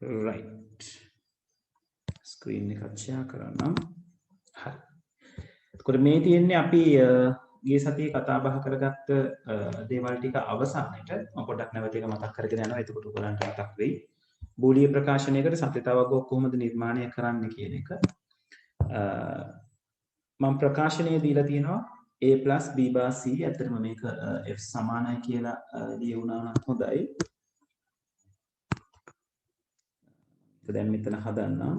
right screen එකක් share කරන්නම් හරි එතකොට මේ තියෙන්නේ අපි ගිය සතියේ කතා බහ කරගත්ත දේවල් ටික අවසානයේට මම පොඩ්ඩක් නැවත එක මතක් කරගෙන යනවා එතකොට ඔයගලන්ට මතක් වෙයි බූලිය ප්‍රකාශනයකට සත්‍යතාවක් කොහොමද නිර්මාණය කරන්න කියන එක මම ප්‍රකාශනය දීලා තියෙනවා a + b / c ඇත්තටම මේක f සමානයි කියලා ලියුණා නම් හොඳයි දැන් මෙතන හදන්නම්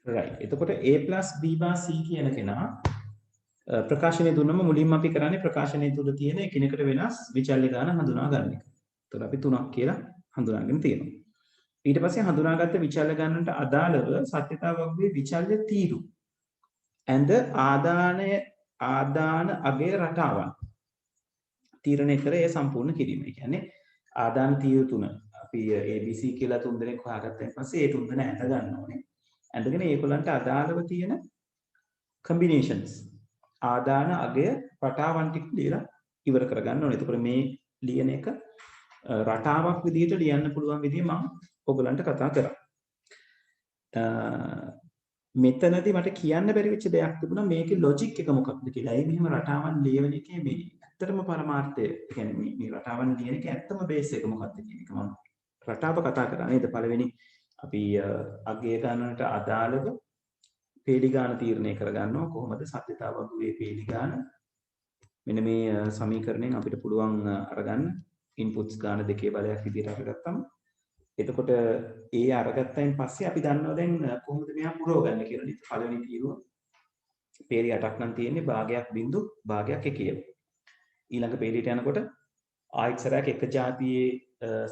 right එතකොට a + b / c කියන කෙනා ප්‍රකාශනය දුන්නම මුලින්ම අපි කරන්නේ ප්‍රකාශනය තුල තියෙන එකිනෙකට වෙනස් විචල්්‍ය ගාන හඳුනා ගන්න එක. එතකොට අපි 3ක් කියලා හඳුනාගෙන තියෙනවා. ඊට පස්සේ හඳුනාගත්ත විචල්්‍ය ගානට අදාළව සත්‍යතාවකයේ විචල්්‍ය තීරු and ආදාන අගය රටාවන් තීරණය කර ඒ සම්පූර්ණ කිරීම. ඒ කියන්නේ ආදාන තීරු තුන අපි ABC කියලා තුන් දෙනෙක් හොයාගත්තන් පස්සේ ඒ තුන් දෙනා ඇඳ ගන්න ඕනේ. ඇඳගෙන ඒගොල්ලන්ට අදාළව තියෙන combinations ආදාන අගය රටාවන් ටික දීලා ඉවර කරගන්න ඕනේ. එතකොට මේ ලියන එක රටාවක් විදිහට ලියන්න පුළුවන් විදිහ මම ඔයගලන්ට කතා කරා. මෙතනදී මට කියන්න බැරි වෙච්ච දෙයක් තිබුණා මේකේ ලොජික් එක මොකක්ද කියලා. ඒ මෙහෙම රටාවන් ලියවන එකේ මේ ඇත්තටම පරමාර්ථය කියන්නේ මේ රටාවන් ලියන එක ඇත්තම බේස් එක මොකක්ද කියන එක මම රටාව කතා කරා නේද? පළවෙනි අපි අගය ගණනට අදාළව පේලි ගාන තීරණය කරගන්නවා කොහොමද සත්‍යතාවකයේ පේලි ගාන මෙන්න මේ සමීකරණයෙන් අපිට පුළුවන් අරගන්න ඉන්පුට්ස් ගාන දෙකේ බලයක් විදිහට අරගත්තම එතකොට ඒ අරගත්තයින් පස්සේ අපි දන්නවා දැන් කොහොමද මෙයා පුරවගන්නේ කියලා නේද පළවෙනි තීරුව පේලි 8ක් නම් තියෙන්නේ භාගයක් බිංදු භාගයක් 1 ඊළඟ පේලියට යනකොට ආයෙත් සරයක් එක જાතියේ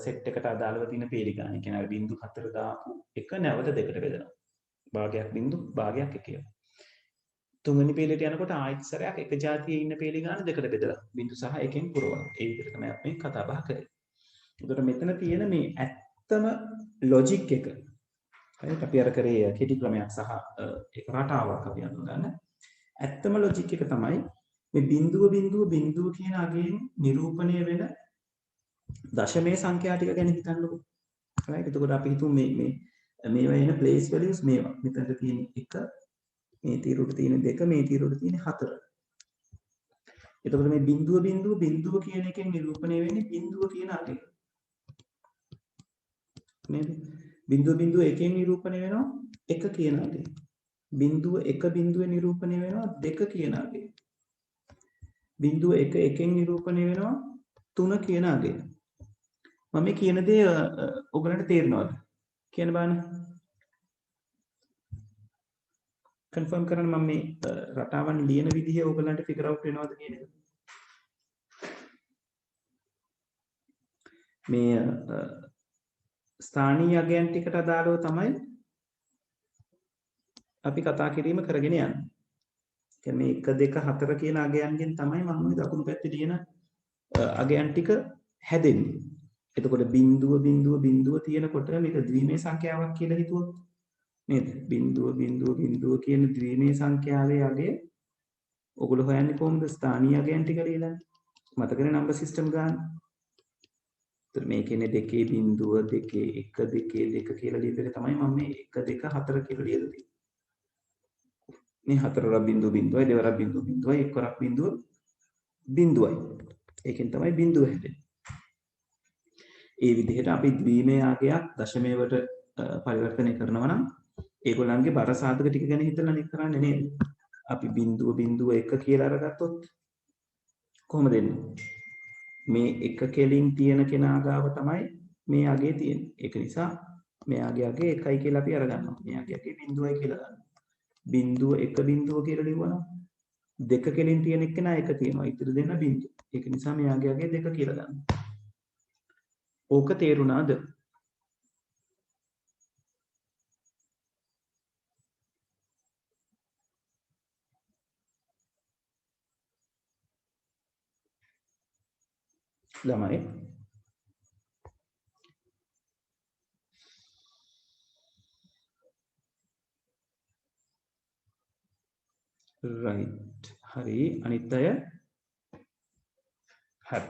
සෙට් එකට අදාළව තියෙන පේලි ගාන. ඒ කියන්නේ බිංදු 4 දාපු එක නැවත දෙකට බෙදනවා. භාගයක් බිංදු භාගයක් 1. තුන්වෙනි පේලියට යනකොට ආයෙත් සරයක් එක જાතියේ ඉන්න පේලි ගාන දෙකට බෙදලා බිංදු සහ 1න් පුරවනවා. ඒ විදිහට තමයි අපි කතා බහ කරේ. ඒකට මෙතන තියෙන මේ ඇත්තම ලොජික් එක හරියට අපි අර කරේ කෙටි ක්‍රමයක් සහ ඒක රටාවක් අපි අඳුනගන්න. ඇත්තම ලොජික් එක තමයි මේ බිංදුව කියන අගයෙන් නිරූපණය වෙන දශමයේ සංඛ්‍යා ටික ගැන හිතන්නකෝ. right එතකොට අපි හිතමු මේවා එන place values මේවා. මෙතනට තියෙන 1 මේ තීරුවට තියෙන 2 මේ තීරුවට තියෙන 4. එතකොට මේ බිංදුව කියන එකෙන් නිරූපණය වෙන්නේ බිංදුව කියන අගය. නේද? බිංදුව එකෙන් නිරූපණය වෙනවා 1 කියන අගය. බිංදුව 1 බිංදුවේ නිරූපණය වෙනවා 2 කියන අගය. බිංදුව 1 එකෙන් නිරූපණය වෙනවා 3 කියන අගය. මම මේ කියන දේ ඔයගලන්ට තේරෙනවද? කියන්න බලන්න. කන්ෆර්ම් කරන්න මම මේ රටාවන් ලියන විදිහ ඔයගලන්ට ෆිගර් අවුට් වෙනවද කියන එක. මේ ස්ථානීය අගයන් ටිකට අදාළව තමයි අපි කතා කිරීම කරගෙන යන්නේ. කියන්නේ 1 2 4 කියන අගයන්ගෙන් තමයි මම මේ දකුණු පැත්තේ තියෙන අගයන් ටික හැදෙන්නේ. එතකොට බිංදුව තියෙනකොට මේක ද්විමේ සංඛ්‍යාවක් කියලා හිතුවොත් නේද? බිංදුව කියන ද්විමේ සංඛ්‍යාවේ අගය ඔගොල්ලෝ හොයන්නේ කොහොමද? ස්ථානීය අගයන් ටික ලියලා. මතකනේ නම්බර් සිස්ටම් ගන්න. එතකොට මේකේනේ 2 බිංදුව 2 1 2 2 කියලා ලියපු එක තමයි මම මේ 1 2 4 කියලා ලියලා තියෙන්නේ. මේ 4 වරක් බිංදුවයි 2 වරක් බිංදුවයි 1 වරක් බිංදුවයි. ඒකෙන් තමයි බිංදුව හැදෙන්නේ. ඒ විදිහට අපි ද්විමේ අගයක් දශමයකට පරිවර්තනය කරනවා නම් ඒගොල්ලන්ගේ බර සාධක ටික ගැන හිතලා නේ කරන්නේ නේද? අපි බිංදුව 1 කියලා අරගත්තොත් කොහොමද එන්නේ? මේ 1 කෙලින් තියෙන කෙනා ගාව තමයි මේ අගය තියෙන්නේ. ඒක නිසා මෙයාගේ අගය 1යි කියලා අපි අරගන්නවා. මෙයාගේ අගය බිංදුවයි කියලා ගන්නවා. බිංදුව 1 බිංදුව කියලා ලියවනම් 2 කෙලින් තියෙන එකනා 1 තියෙනවා. ඉතින් දෙන්න බිංදුව. ඒක නිසා මෙයාගේ අගය 2 කියලා ගන්නවා. ඕක තේරුණාද? ළමයි right හරි අනිත් අය හරි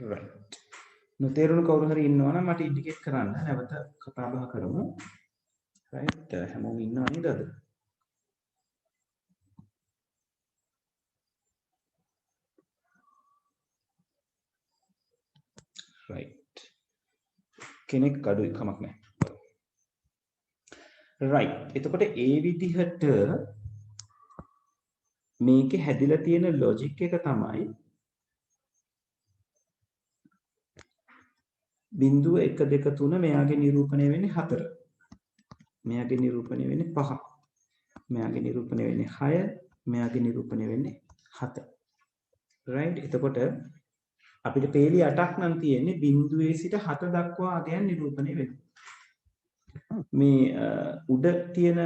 right. නොතේරුණු කවුරු හරි ඉන්නවා නම් මට ඉන්ඩිකේට් කරන්න නැවත කතා බහ කරමු. right. හැමෝම ඉන්නව නේද අද? right. කෙනෙක් අඩුයි කමක් නැහැ. right. එතකොට ඒ විදිහට මේකේ හැදිලා තියෙන ලොජික් එක තමයි බිංදුව 1 2 3 මෙයාගේ නිරූපණය වෙන්නේ 4. මෙයාගේ නිරූපණය වෙන්නේ 5. මෙයාගේ නිරූපණය වෙන්නේ 6. මෙයාගේ නිරූපණය වෙන්නේ 7. right. එතකොට අපිට පේලි 8ක් නම් තියෙන්නේ බිංදුවේ සිට 7 දක්වා අගයන් නිරූපණය වෙනවා. මේ උඩ තියෙන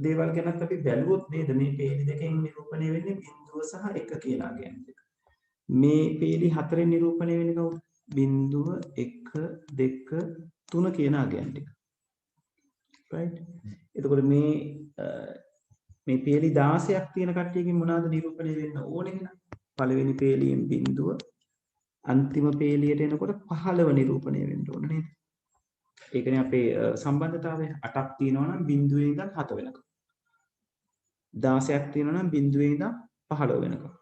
දේවල් ගැනත් අපි බැලුවොත් නේද මේ පේලි දෙකෙන් නිරූපණය වෙන්නේ බිංදුව සහ 1 කියන අගයන් දෙක. මේ පේලි 4ෙන් නිරූපණය වෙන්නේ කවුද? බිංදුව 1 2 3 කියන අගයන් ටික. right. එතකොට මේ පේලි 16ක් තියෙන කට්ටියකින් මොනවාද නිරූපණය වෙන්න ඕනේ එහෙනම්? පළවෙනි පේලියෙන් බිංදුව අන්තිම පේලියට එනකොට 15 නිරූපණය වෙන්න ඕන නේද? ඒ කියන්නේ අපේ සම්බන්ධතාවය 8ක් තියෙනවා නම් බිංදුවේ ඉඳන් 7 වෙනකම්. 16ක් තියෙනවා නම් බිංදුවේ ඉඳන් 15 වෙනකම්.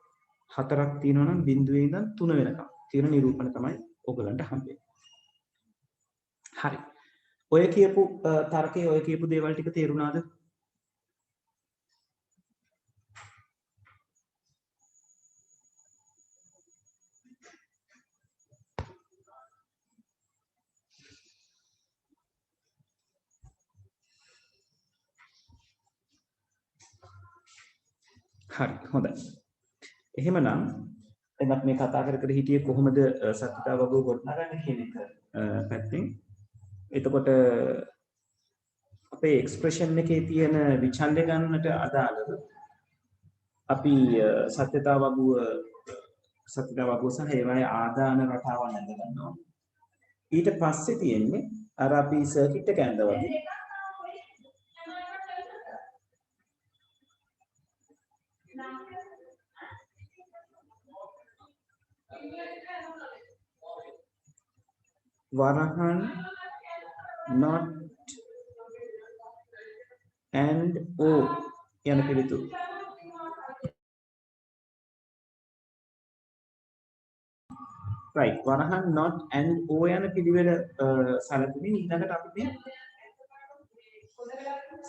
4ක් තියෙනවා නම් බිංදුවේ ඉඳන් 3 වෙනකම්. තියෙන නිරූපණ තමයි ඔයගලන්ට හම්බෙන්නේ. හරි. ඔය කියපු තර්කයේ ඔය කියපු දේවල් ටික තේරුණාද? හරි හොඳයි. එහෙමනම් එන්නත් මේ කතා කර හිටියේ කොහොමද සත්‍යතාව වගුව ගොඩනගන්නේ කියන එක පැත්තෙන්. එතකොට අපේ එක්ස්ප්‍රෙෂන් එකේ තියෙන විචල්්‍ය ගන්නට අදාළව අපි සත්‍යතාව වගුව සහ ඒවායේ ආදාන රටාවන් නැඳ ගන්නවා. ඊට පස්සේ තියෙන්නේ අර අපි සර්කිට් එක ඇඳවලු වරහන් not and o යන පිළිතුරු. right. වරහන් not and o යන පිළිවෙල සැලකුමින් ඊළඟට අපි මේ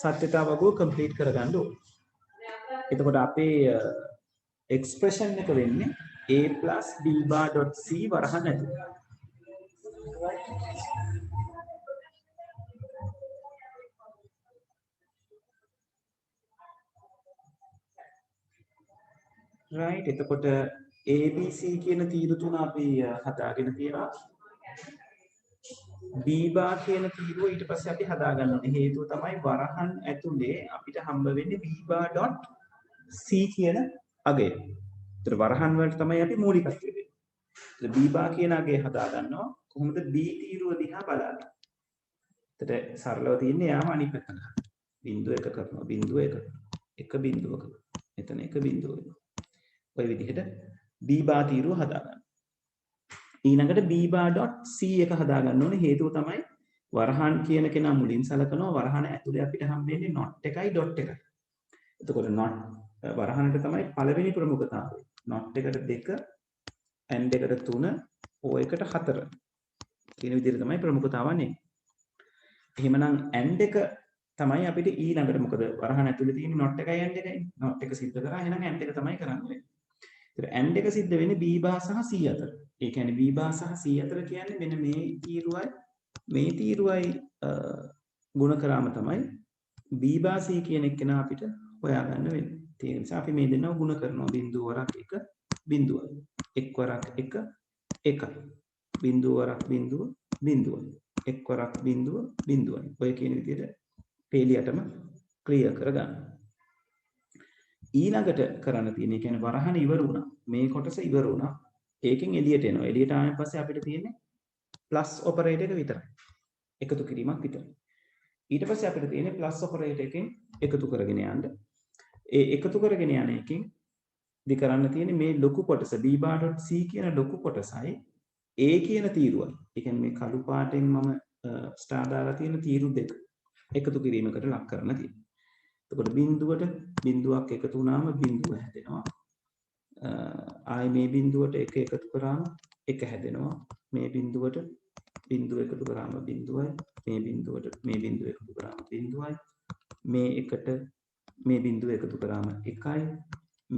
සත්‍යතාව වගුව කම්ප්ලීට් කරගන්න ඕනේ. එතකොට අපේ එක්ස්ප්‍රෙෂන් එක වෙන්නේ a + b bar .c වරහන් ඇතුළේ. right. එතකොට ABC කියන තීරු තුන අපි හදාගෙන තියෙනවා. B bar කියන තීරුව ඊට පස්සේ අපි හදාගන්න ඕනේ. හේතුව තමයි වරහන් ඇතුලේ අපිට හම්බ වෙන්නේ B bar .c කියන අගය. ඒතර වරහන් වලට තමයි අපි මූලිකත්වය දෙන්නේ. ඒතර B bar කියන අගය හදාගන්නවා. කොහොමද B තීරුව දිහා බලන්නේ? ඒතර සරලව තියෙන්නේ යාම අනිත් පැත්තට. බිංදුව එක කරනවා. බිංදුව එක. එක බිංදුවක. එතන එක බිංදුව වෙනවා. ඔය විදිහට B bar තීරුව හදාගන්න. ඊළඟට B bar.c එක හදාගන්න ඕනේ. හේතුව තමයි වරහන් කියන කෙනා මුලින් සලකනවා වරහන ඇතුලේ අපිට හම්බෙන්නේ not එකයි dot එකයි. එතකොට not වරහනට තමයි පළවෙනි ප්‍රමුඛතාවය. not එකට 2 and එකට 3 o එකට 4 කියන විදිහට තමයි ප්‍රමුඛතාවන්නේ. එහෙමනම් and එක තමයි අපිට ඊළඟට මොකද වරහන ඇතුලේ තියෙන not එකයි and එකයි. not එක සිද්ධ කරා එහෙනම් and එක තමයි කරන්නේ. and එක සිද්ධ වෙන්නේ B bar සහ C අතර. ඒ කියන්නේ B bar සහ C අතර කියන්නේ මෙන්න මේ තීරුවයි ගුණ කරාම තමයි B bar C කියන එක්කෙනා අපිට හොයාගන්න වෙන්නේ. ඒ නිසා අපි මේ දෙන්නව ගුණ කරනවා. බිංදුව වරක් 1 බිංදුවයි. එක් වරක් 1 1යි. බිංදුව වරක් බිංදුව බිංදුවයි. එක් වරක් බිංදුව බිංදුවයි. ඔය කියන විදිහට පේලියටම ක්ලියර් කරගන්න. ඊළඟට කරන්න තියෙන ඒ කියන්නේ වරහන ඉවර වුණා. මේ කොටස ඉවර වුණා. ඒකෙන් එළියට එනවා. එළියට ආවෙන් පස්සේ අපිට තියෙන්නේ ප්ලස් ඔපරේටර් එක විතරයි. එකතු කිරීමක් විතරයි. ඊට පස්සේ අපිට තියෙන්නේ ප්ලස් ඔපරේටර් එකෙන් එකතු කරගෙන යන්න. ඒ එකතු කරගෙන යන එකෙන් දි කරන්න තියෙන්නේ මේ ලොකු කොටස B bar.c කියන ලොකු කොටසයි A කියන තීරුවයි. ඒ කියන්නේ මේ කළු පාටෙන් මම ස්ටාර් දාලා තියෙන තීරු දෙක එකතු කිරීමකට ලක් කරන්න තියෙනවා. එතකොට බිඳුවට බිඳුවක් එකතු වුණාම බිඳුව හැදෙනවා. ආයි මේ බිඳුවට එක එකතු කරාම එක හැදෙනවා. මේ බිඳුවට බිඳුව එකතු කරාම බිඳුවයි. මේ බිඳුවට මේ බිඳුව එකතු කරාම බිඳුවයි. මේ එකට මේ බිඳුව එකතු කරාම එකයි.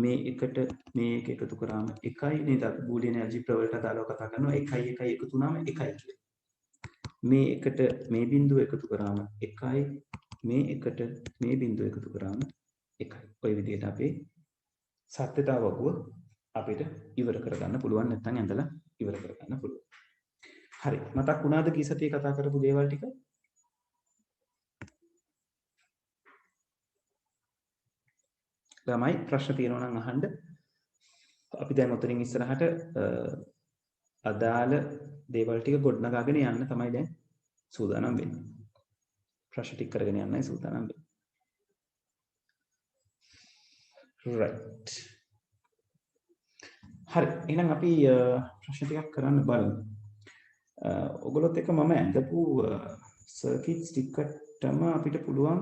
මේ එකට මේ එක එකතු කරාම එකයි. නේද? බූලියන් ඇල්ජිබ්‍රා වලට අදාළව කතා කරනවා 1 1 එකතු වුණාම 1යි කියලා. මේ එකට මේ බිඳුව එකතු කරාම එකයි. මේ එකට මේ බිඳුව එකතු කරාම එකයි. ඔය විදිහට අපේ සත්‍යතා වගුව අපිට ඉවර කරගන්න පුළුවන්, නැත්නම් ඇඳලා ඉවර කරගන්න පුළුවන්. හරි. මතක් වුණාද කී සතියේ කතා කරපු දේවල් ටික? ළමයි ප්‍රශ්න තියෙනවා නම් අහන්න. අපි දැන් උතරින් ඉස්සරහට අදාළ දේවල් ටික ගොඩනගාගෙන යන්න තමයි දැන් සූදානම් වෙන්නේ. ප්‍රශ්න ටික කරගෙන යන්නයි සූදානම් වෙන්නේ. right. හරි. එහෙනම් අපි ප්‍රශ්න ටිකක් කරන්න බලමු. ඔයගොල්ලොත් එක්ක මම ඇඳපු සර්කිට්ස් ටිකටම අපිට පුළුවන්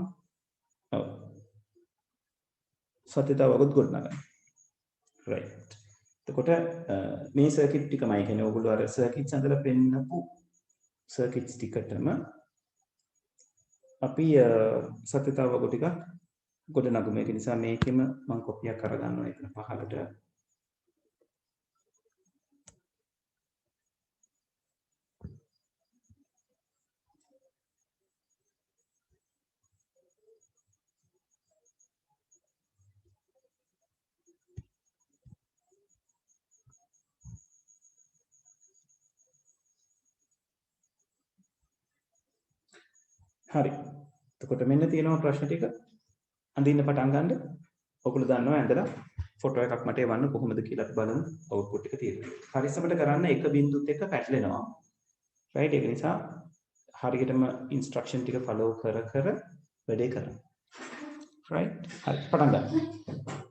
සත්‍යතාවකුත් ගොඩනගන්න. right. එතකොට මේ සර්කිට් ටිකමයි කියන්නේ ඔයගොල්ලෝ අර සර්කිට්ස් අඳලා පෙන්නපු සර්කිට්ස් ටිකටම අපි සත්‍යතාවක ටික ගොඩනගමු. ඒක නිසා මේකෙම මම කොපියක් අරගන්නවා එතන පහළට. හරි. එතකොට මෙන්න තියෙනවා ප්‍රශ්න ටික. අඳින්න පටන් ගන්න. ඔයගොල්ලෝ දන්නවා ඇඳලා ෆොටෝ එකක් මට එවන්න කොහොමද කියලා අපි බලමු අවුට්පුට් එක තියෙනවා. පරිස්සමට කරන්න එක බින්දුවත් එක්ක පැටලෙනවා. රයිට් ඒක නිසා හරියටම ඉන්ස්ට්‍රක්ෂන් ටික ෆලෝ කර කර වැඩේ කරන්න. රයිට් හරි පටන් ගන්න.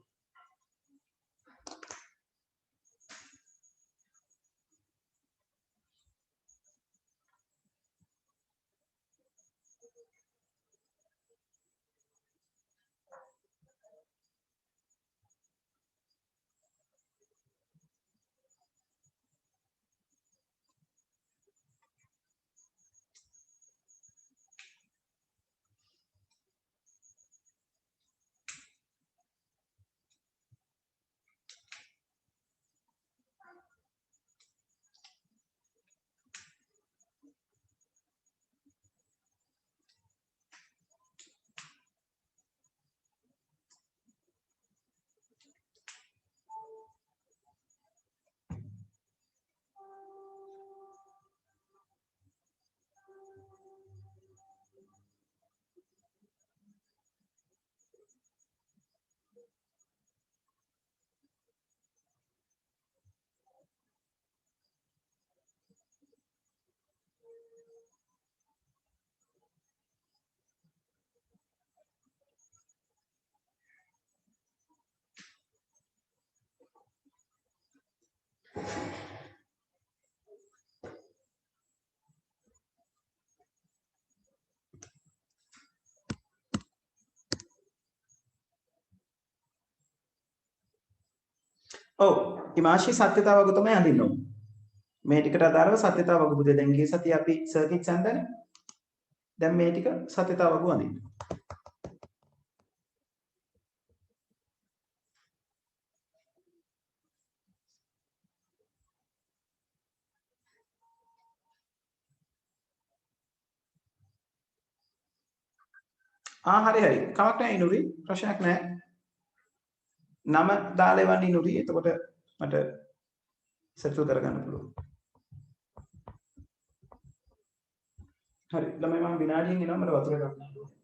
ඔව් ඉමාශි සත්‍යතාවක තමයි අඳින්න ඕනේ. මේ ටිකට අදාළව සත්‍යතාවක පුතේ දැන් ගිය සතිය අපි සර්කිට්ස් අඳන්නේ. දැන් මේ ටික සත්‍යතාවක අඳින්න. හරි හරි. කමක් නැහැ ඉනුරි. ප්‍රශ්නයක් නැහැ. නම දාලා එවන්න ඉනුරි. එතකොට මට සෙටල් කරගන්න පුළුවන්. හරි. ළමයි මම විනාඩියෙන් එනවා මට වතුර එකක් ගන්න ඕනේ.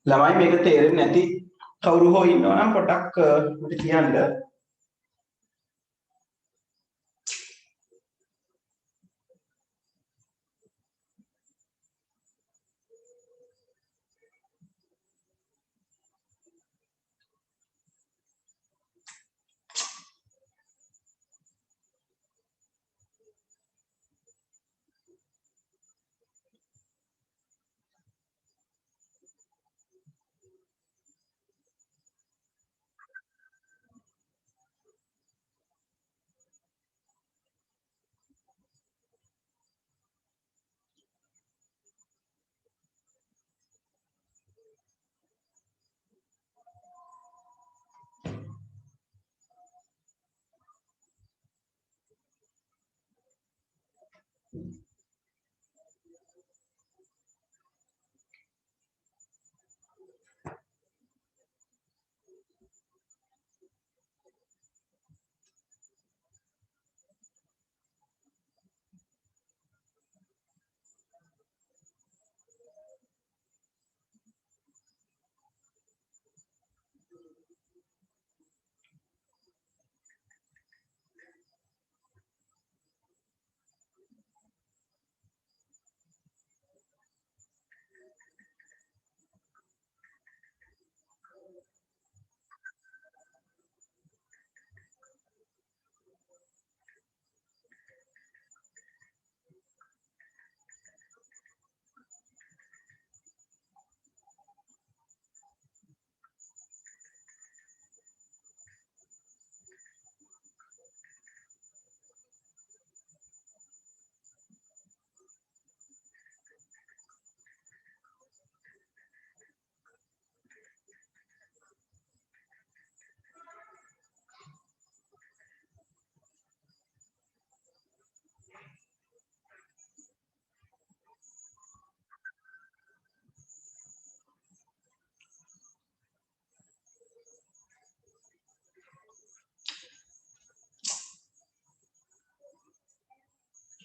ළමයි මේක තේරෙන්නේ නැති කවුරු හෝ ඉන්නවා නම් පොඩ්ඩක් මට කියන්න.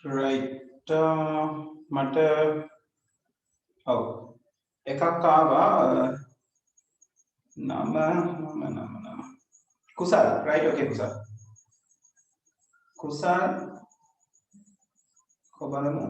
right මට ඔව් එකක් ආවා නම කුසල් right okay කුසල් කොබලමු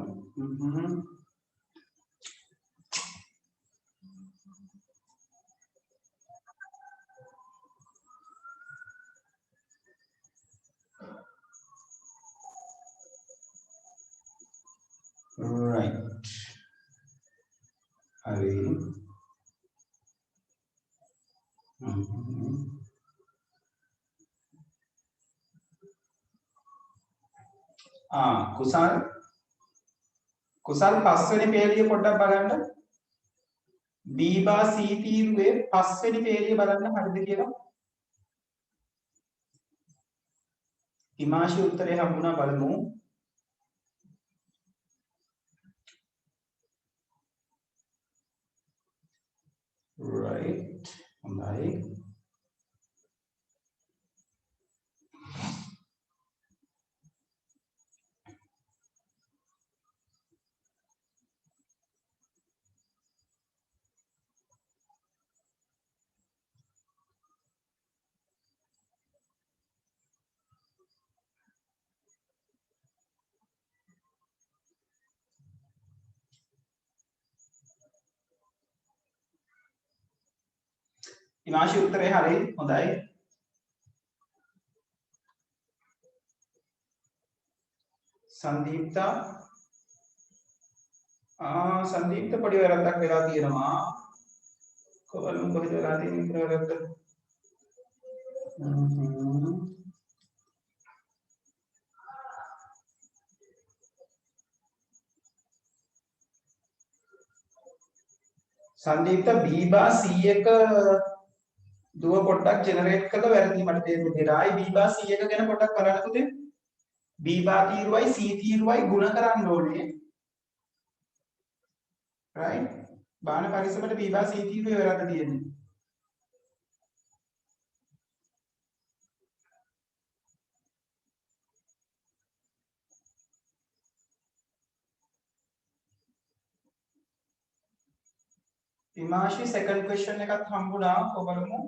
right hari කුසල් පස්වෙනි පේළිය පොඩ්ඩක් බලන්න බීබා සී තීරුවේ පස්වෙනි පේළිය බලන්න හරිද කියලා ඉමාශි උත්තරේ හම්බුණා බලමු. right හොඳයි. ඉමාශි උත්තරේ හරි හොඳයි. සංදීප්තා සංදීප්ත පොඩි වැරද්දක් වෙලා තියෙනවා. කොහොමද කොහෙද වෙලා තියෙන්නේ වැරද්ද? සංදීප්ත B බා C එක දුව පොඩ්ඩක් ජෙනරේට් කරලා වැරදි මට තේරෙන්නේ. රායි B බා C එක ගැන පොඩ්ඩක් බලන්න පුතේ. B බා තීරුවයි C තීරුවයි ගුණ කරන්න ඕනේ. right? බාන පරිස්සමට B බා C තීරුවේ වැරද්ද තියෙන්නේ. ඉමාශි second question එකත් හම්බුණා කොබලමු.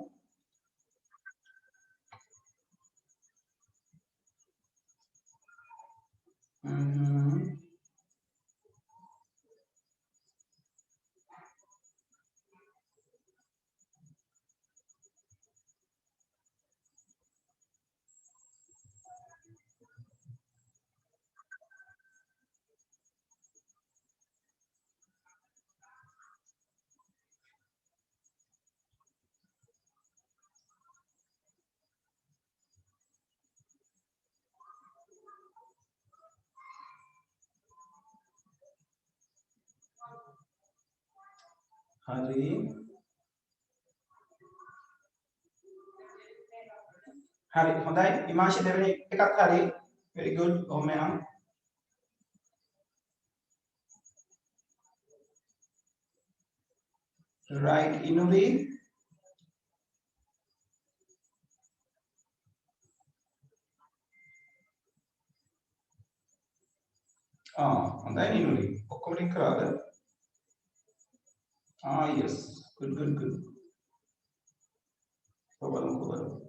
හරි හරි හොඳයි. ඉමාශි දෙවෙනි එකත් හරි. very good. ඔහොම යනවා. right ඉනුරි හොඳයි ඉනුරි. ඔක්කොම ටික කරාද? yes good good good. කොබලමු.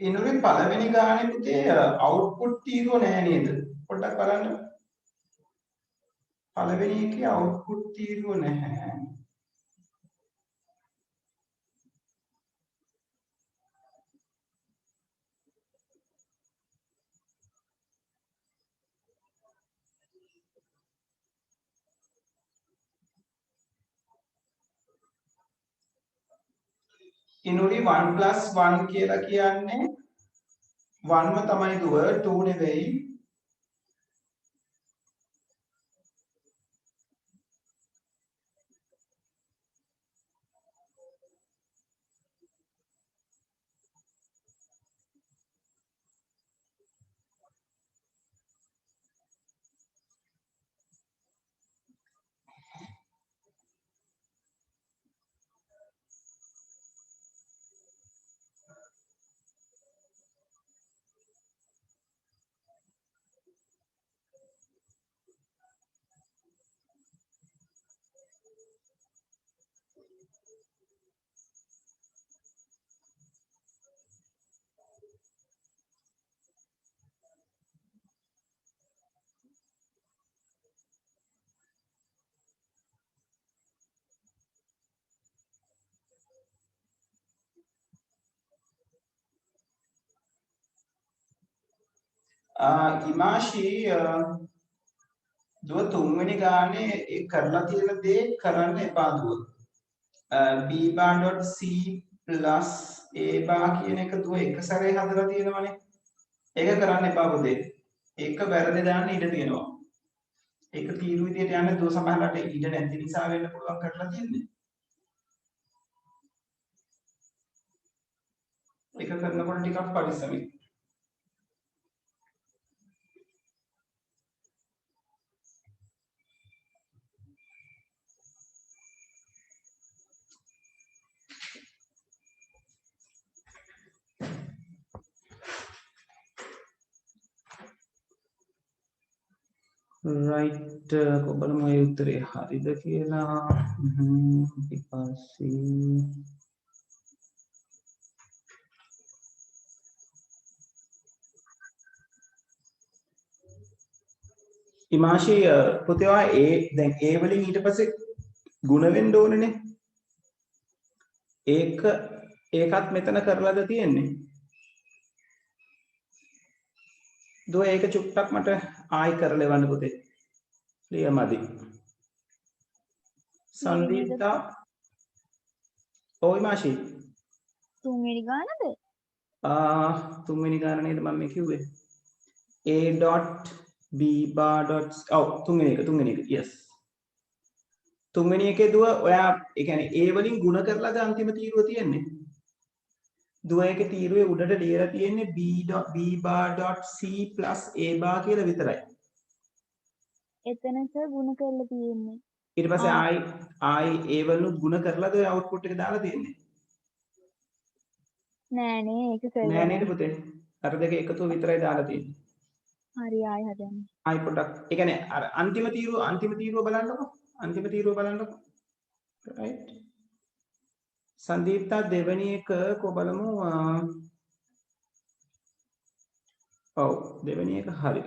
ඉනුරි පළවෙනි ගානේ පුතේ අවුට්පුට් තීරුව නෑ නේද? පොඩ්ඩක් බලන්න. පළවෙනි එකේ අවුට්පුට් තීරුව නැහැ. ඉනුරි 1 + 1 කියලා කියන්නේ 1ම තමයි දුව 2 නෙවෙයි. ඉමාශි දුව තුන්වෙනි ගානේ ඒ කරලා තියෙන දේ කරන්න එපා දුව. b bar.c plus a bar කියන එක දුව එක සැරේ හදලා තියෙනවනේ. ඒක කරන්න එපා පුතේ. ඒක වැරදි දාන්න ඉඩ තියෙනවා. ඒක තීරු විදියට යන්නේ දුව සමහරකට ඉඩ නැති නිසා වෙන්න පුළුවන් කරලා තියෙන්නේ. ඒක කරනකොට ටිකක් පරිස්සමින්. right කොබලම ඒ උත්තරේ හරිද කියලා ඊට පස්සේ ඉමාශී පුතේවා ඒ දැන් ඒ වලින් ඊට පස්සේ ಗುಣ වෙන්න ඕනනේ ඒකත් මෙතන කරලාද තියෙන්නේ දුව ඒක චුට්ටක් මට ආයි කරලා එවන්න පුතේ ලියමදි සංදීප්තා ඔයි මාෂි තුන්වෙනි ගානද තුන්වෙනි ගාන නේද මම මේ කිව්වේ a dot b bar dot ඔව් තුන්වෙනි එක yes තුන්වෙනි එකේ දුව ඔයා ඒ කියන්නේ a වලින් ಗುಣ කරලාද අන්තිම තීරුව තියෙන්නේ දුව ඒකේ තීරුවේ උඩට ලියලා තියෙන්නේ b bar dot c plus a bar කියලා විතරයි එතනස ගුණ කරලා තියෙන්නේ ඊට පස්සේ ආයි a වලින් ಗುಣ කරලාද ඔය output එක දාලා තියෙන්නේ නෑනේ ඒක කරලා නෑ නේද පුතේ අර දෙක එකතුව විතරයි දාලා තියෙන්නේ හරි ආයි හදන්න ආයි පොඩ්ඩක් ඒ කියන්නේ අර අන්තිම තීරුව බලන්නකො අන්තිම තීරුව බලන්නකො right සංදීප්තා දෙවෙනි එක කො බලමු ඔව් දෙවෙනි එක හරි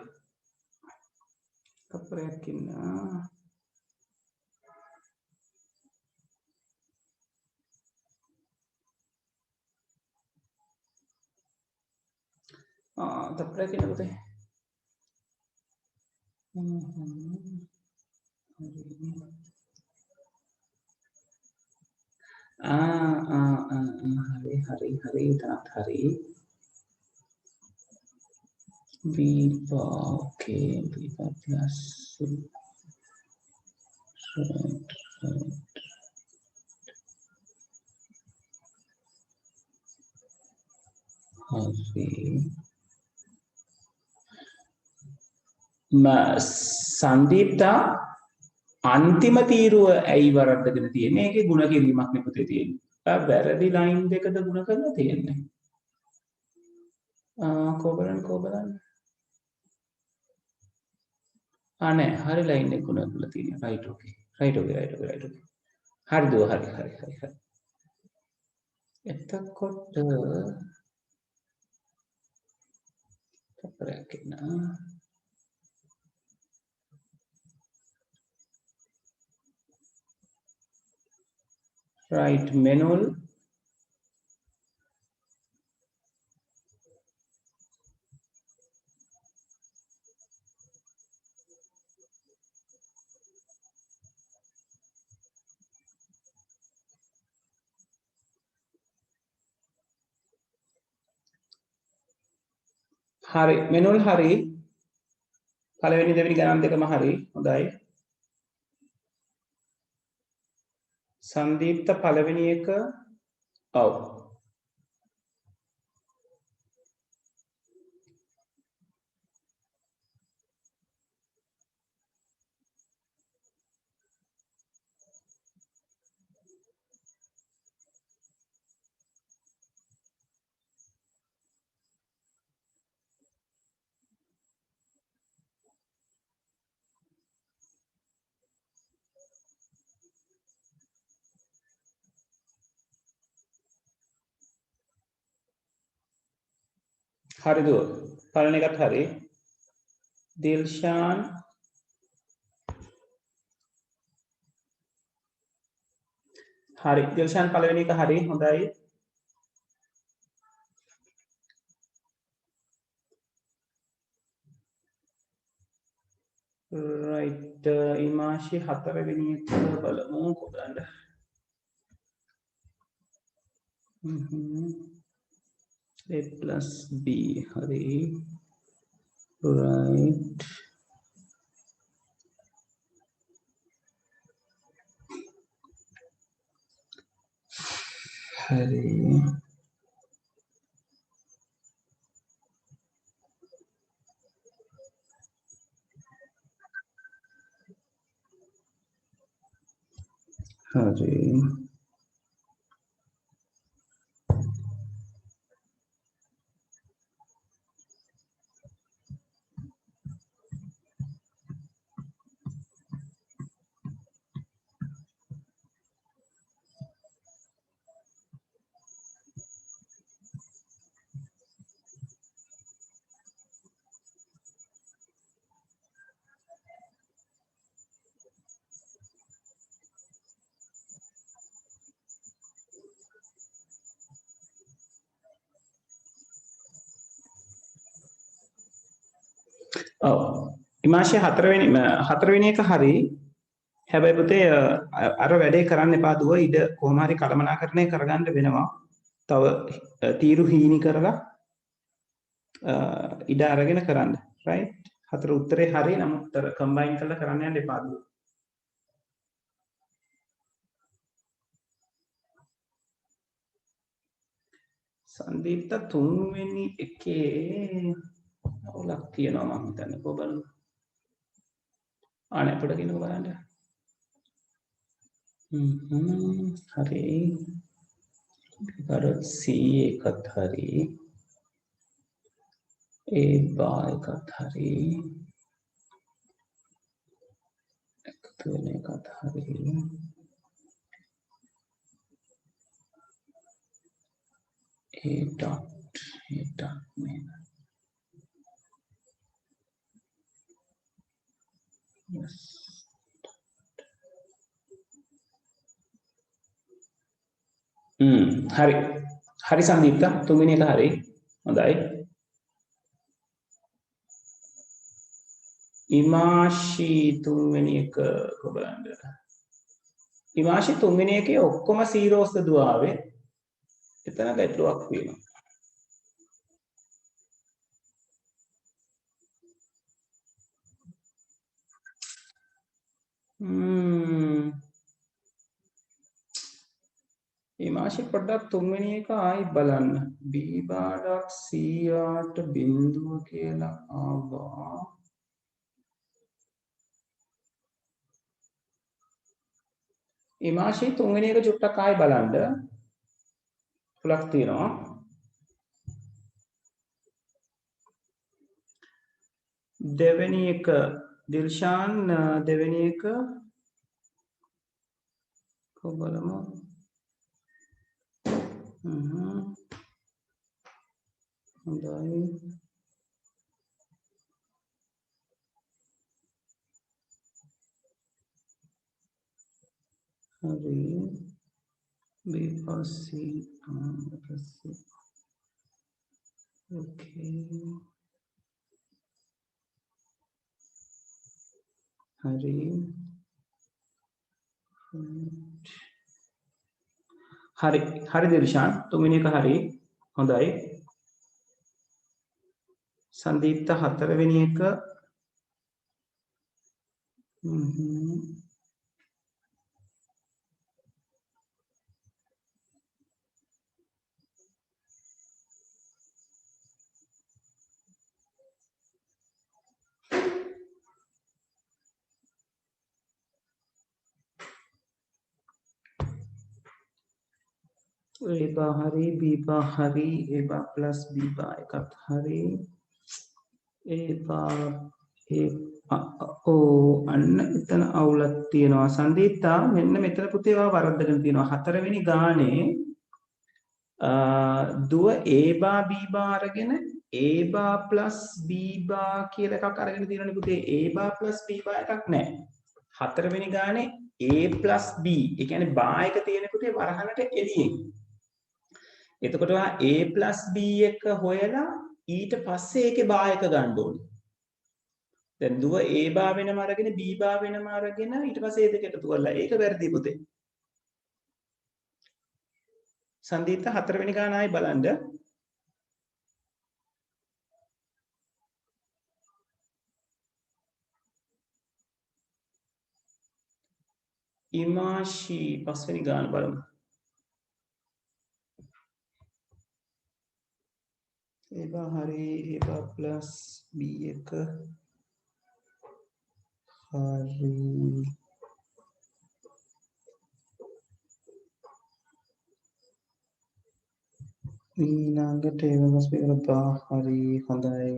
කප්පරයක් ඉන්න තප්පරයක් ඉන්න පුතේ හරි තාත් හරි b okay b plus සංදීප්තා අන්තිම තීරුව ඇයි වරද්දගෙන තියෙන්නේ ඒකේ ಗುಣ කිරීමක් නේ පුතේ තියෙන්නේ වැරදි ලයින් දෙකද ಗುಣ කරලා තියෙන්නේ කොබලන් නෑ හරි ලයින් එක ගුණ කරලා තියෙනවා right okay හරි දුව හරි එතකොට තප්පරයක් ඉන්න right manual හරි මෙනුල් හරි පළවෙනි දෙවෙනි ගණන් දෙකම හරි හොඳයි සංදීප්ත පළවෙනි එක ඔව් හරි දුව පළවෙනි එකත් හරි දිල්ෂාන් හරි දිල්ෂාන් පළවෙනි එක හරි හොඳයි right ඉමාශි හතරවෙනි එක බලමු කොහොමද a plus b hari right. හරි. හරි. ඔව්. ඉමාශය හතරවෙනි එක හරි. හැබැයි පුතේ අර වැඩේ කරන්න එපා දුව ඉඩ කොහොම හරි කළමනාකරණය කරගන්න වෙනවා. තව තීරු හීනි කරලා ඉඩ අරගෙන කරන්න. right? හතර උත්තරේ හරි නමුත් කම්බයින් කරලා කරන්න යන්න එපා දුව. සංදීප්ත තුන්වෙනි එකේ අවුලක් තියෙනවා මම හිතන්නේ කොබලු. ආනේ පොඩ කිනු බලන්න. හරි. කරොත් C එකත් හරි. A බා එකත් හරි. එකතු වෙන එකත් හරි. A dot නේද? yes. හරි. හරි සංදීප්ත තුන්වෙනි එක හරි. හොඳයි. ඉමාශි තුන්වෙනි එක කොබලන්න. ඉමාශි තුන්වෙනි එකේ ඔක්කොම සීරෝස්ද දුවාවේ. එතන ගැටලුවක් වෙනවා. ඉමාශි පොඩ්ඩක් තුන්වෙනි එක ආයි බලන්න. B බාඩක් C ආට බිඳුව කියලා ආවා. ඉමාශි තුන්වෙනි එක චුට්ටක් ආයි බලන්න. පුලක් තියෙනවා. දෙවෙනි එක දිල්ෂාන් දෙවෙනි එක කොබලමු. හොඳයි. හරි. B පස්සේ පස්සේ okay. හරි. හරි දිල්ෂාන් තුන්වෙනි එක හරි. හොඳයි. සංදීප්ත හතරවෙනි එක A bar hari, B bar hari, A bar plus B bar එකත් හරි. A bar අන්න එතන අවුලක් තියෙනවා. සංදීප්තා මෙන්න මෙතන පුතේ ඔයා වරද්දගෙන තියෙනවා. හතරවෙනි ගානේ දුව A bar B bar අරගෙන A bar plus B bar කියලා එකක් අරගෙන තියෙනනේ පුතේ. A bar plus B bar එකක් නැහැ. හතරවෙනි ගානේ A plus B ඒ කියන්නේ bar එක තියෙන පුතේ වරහනට එළියෙන්. එතකොට ඔයා A plus B එක හොයලා ඊට පස්සේ ඒකේ බා එක ගන්න ඕනේ. දැන් දුව A බා වෙනම අරගෙන B බා වෙනම අරගෙන ඊට පස්සේ ඒ දෙක එකතු කරලා ඒක වැරදි පුතේ. සංදීප්ත හතරවෙනි ගාන ආයි බලන්න. ඉමාශී පස්වෙනි ගාන බලමු. ඒවා හරි ඒවා ප්ලස් b1 හරි ඊළඟට ඒවා ප්ලස් b1 බා හරි හොඳයි.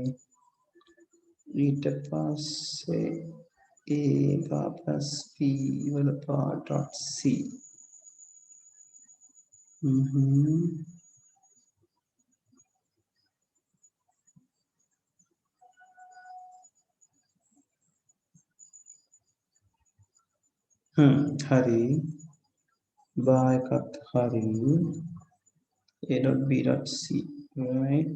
ඊට පස්සේ ඒවා ප්ලස් b වල බා ඩොට් c හරි බා එකත් හරි a dot b dot c right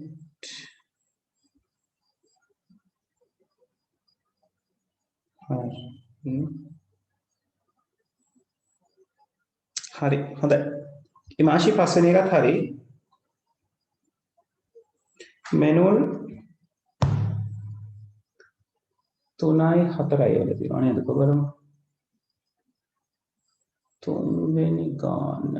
හරි හොඳයි. ඉමාශී පස්වෙනි එකත් හරි. මෙනුල් 3යි 4යි වල තියෙනවා නේද? බලමු. තුන්වෙනි ගාන.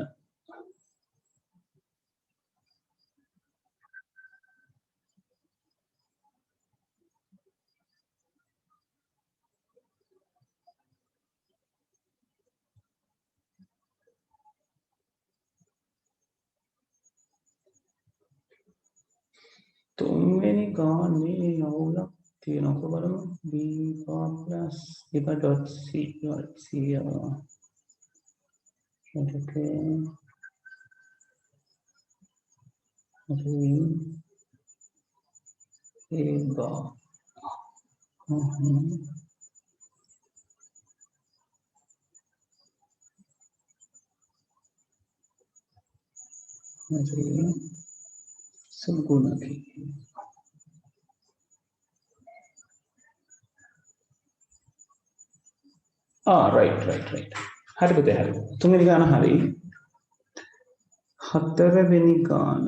තුන්වෙනි ගානේ අවුලක් තියෙනවා බලමු. b bar plus b bar dot c dot c okay a bar සම්පූර්ණ right හරි පුතේ හරි. තුන්වෙනි ගාන හරි. හතරවෙනි ගාන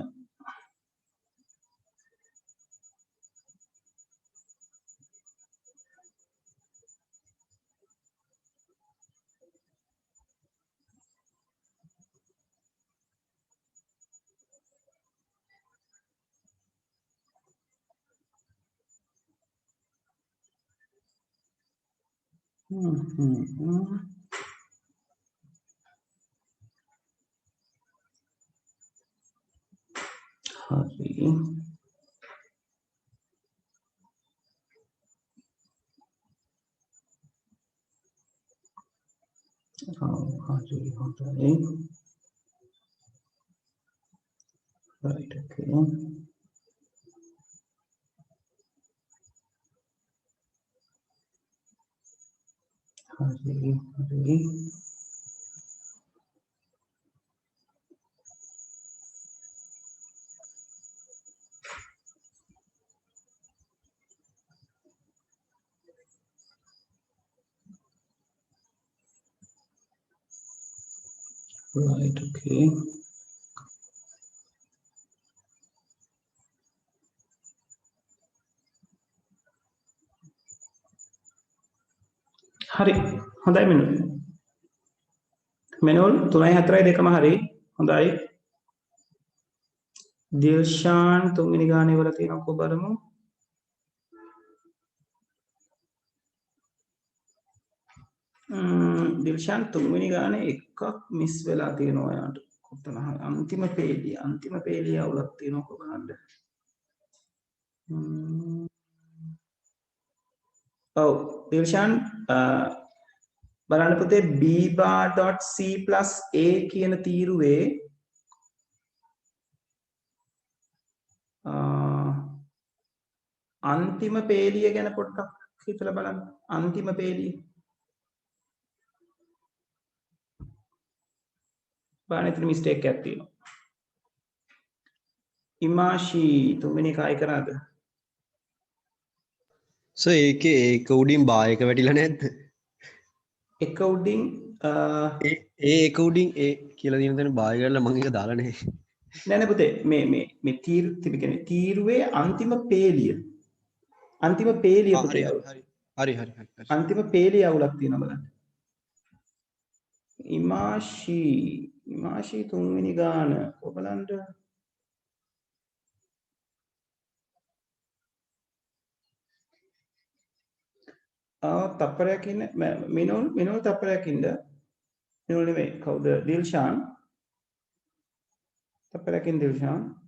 හරි හොඳයි. right okay හරි right okay හරි හොඳයි මෙනුල් 3යි 4යි දෙකම හරි හොඳයි. දිල්ෂාන් තුන්වෙනි ගානේ වල තියෙනවා බලමු. දිල්ෂාන් තුන්වෙනි ගානේ එකක් මිස් වෙලා තියෙනවා යාට. කොතන අන්තිම පේලිය අවුලක් තියෙනවා බලන්න. ඔව් දිල්ෂාන් බලන්න පුතේ b bar dot c plus a කියන තීරුවේ අන්තිම පේලිය ගැන පොඩ්ඩක් හිතලා බලන්න. අන්තිම පේලිය බලන්න ඉතින් මිස්ටේක් එකක් තියෙනවා. ඉමාශී තුන්වෙනි එක ආයි කරාද? සර් ඒක උඩින් බා එක වැටිලා නැද්ද? එක උඩින් ඒක උඩින් ඒ කියලා දින තැන බා කරලා මම ඒක දාලා නැහැ. නෑ පුතේ මේ තීරුවේ අන්තිම පේලිය පුතේ. හරි. අන්තිම පේලිය අවුලක් තියෙනවා බලන්න. ඉමාෂී තුන්වෙනි ගාන ඔබලන්ට තප්පරයක් ඉන්න මිනුල් තප්පරයක් ඉන්න මිනුල් නෙවෙයි කවුද දිල්ෂාන් තප්පරයකින් දිල්ෂාන්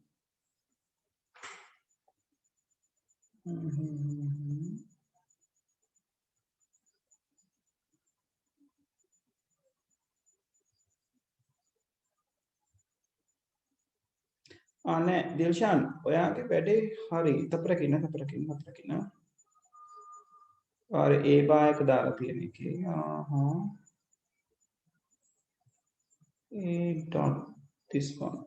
නෑ දිල්ෂාන් ඔයාගේ වැඩේ හරි තප්පරකින් අර ඒ බායක දාලා තියෙන එකේ dot this one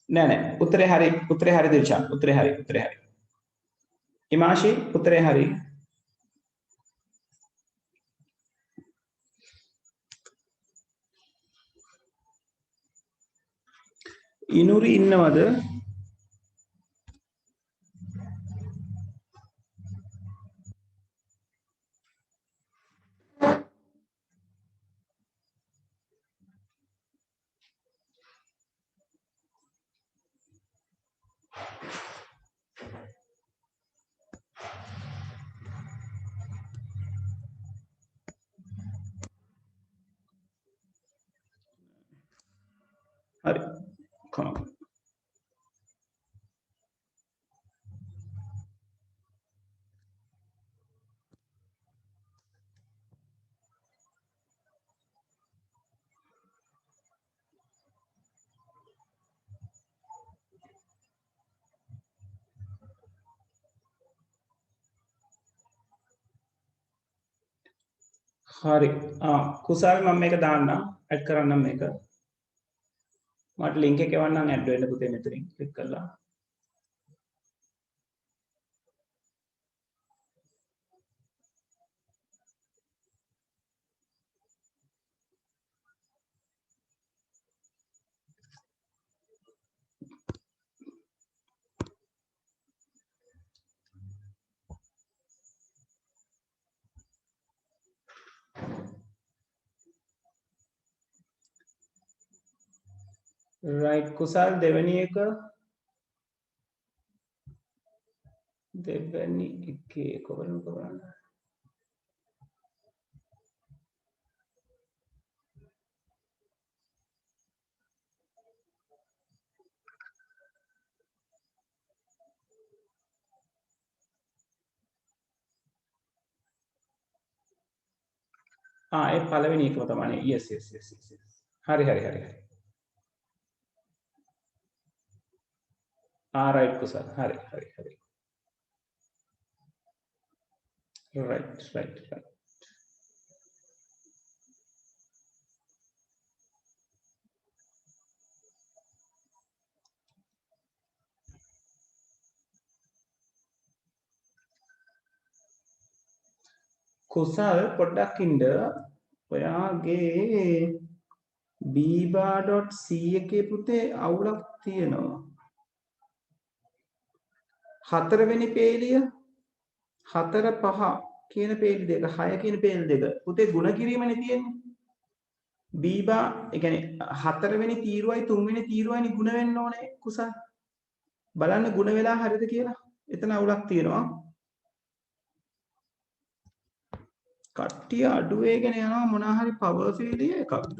නෑ උත්තරේ හරි දිල්ෂාන් උත්තරේ හරි ඉමාෂි උත්තරේ හරි ඉනුරි ඉන්නවද හරි කොහොමද හරි කුසල් මම මේක දාන්නම් ඇඩ් කරන්නම් මේක මට ලින්ක් එක එවන්නම් ඇඩ් වෙන්න පුතේ මෙතනින් ක්ලික් කරලා right කුසල් දෙවෙනි එකේ කොහොමද කරන්නේ ඒ පළවෙනි එකම තමයි yes හරි right කුසල් හරි right කුසල් පොඩ්ඩක් ඉන්න ඔයාගේ biba.c එකේ පුතේ අවුලක් තියෙනවා හතරවෙනි පේලිය 4 5 කියන පේලි දෙක 6 කියන පේලි දෙක පුතේ ಗುಣ කිරීමනේ තියෙන්නේ biba ඒ කියන්නේ හතරවෙනි තීරුවයි තුන්වෙනි තීරුවයි ගුණ වෙන්න ඕනේ කුසල් බලන්න ගුණ වෙලා හරියද කියලා එතන අවුලක් තියෙනවා කට්ටිය අඩු වේගෙන යනවා මොනවා හරි පවර් ෆේලියර් එකක්ද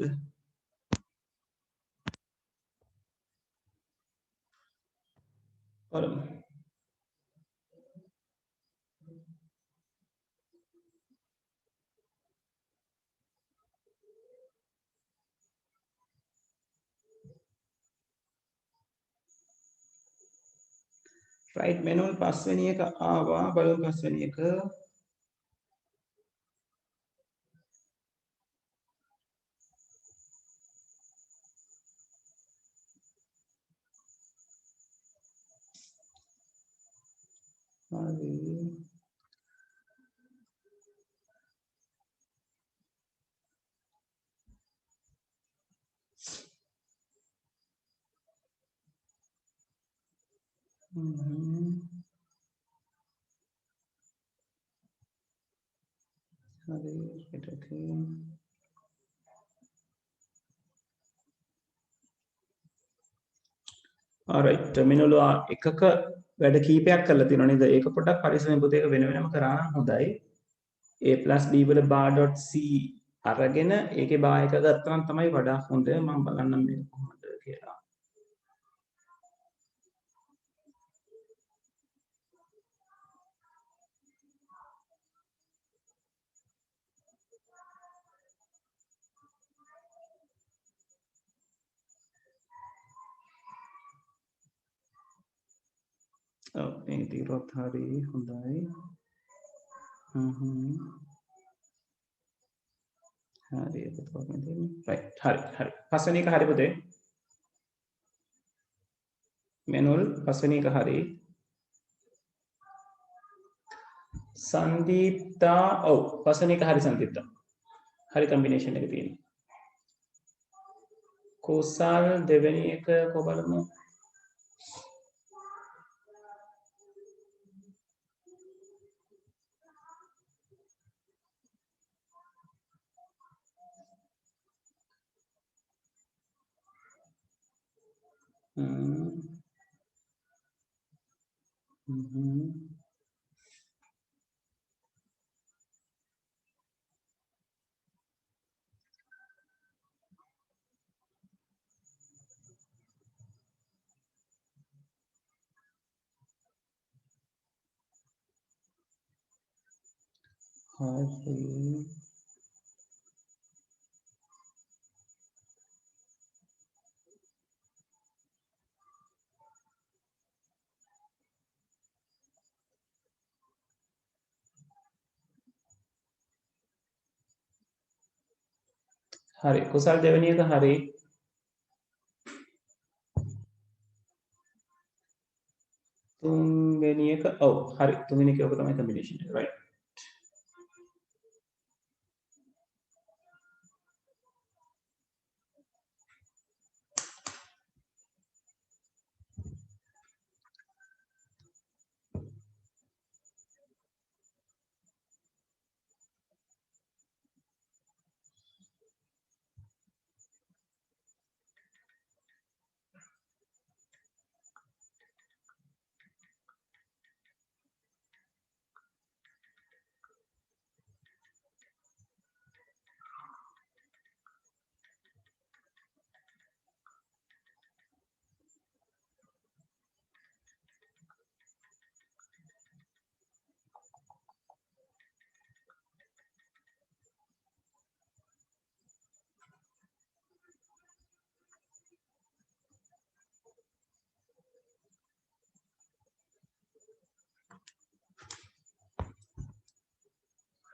බලමු right manual පස්වෙනි එක ආවා බලමු පස්වෙනි එක හරි හරි right okay alright මිනුළු එකක වැඩ කීපයක් කරලා තියෙනවා නේද ඒක පොඩ්ඩක් පරිස්සමෙන් පුතේ ඒක වෙන වෙනම කරා නම් හොඳයි a + b වල bar.c අරගෙන ඒකේ බා එක ගත්තා නම් තමයි වඩා හොඳ මම බලන්නම් මේක කොහොමද කියලා ඔව් මේ තීරොත් හරි හොඳයි හරි ඒක තමයි දෙන්නේ right හරි පස්වෙනි එක හරි පුතේ මෙනුල් පස්වෙනි එක හරි සංදීප්තා ඔව් පස්වෙනි එක හරි සංදීප්තා හරි කම්බිනේෂන් එක තියෙනවා කුසල් දෙවෙනි එක කොබලමු හරි කුසල් දෙවෙනි එක හරි තුන්වෙනි එක ඔව් හරි තුන්වෙනි එක ඔබ තමයි කම්බිනේෂන් එක right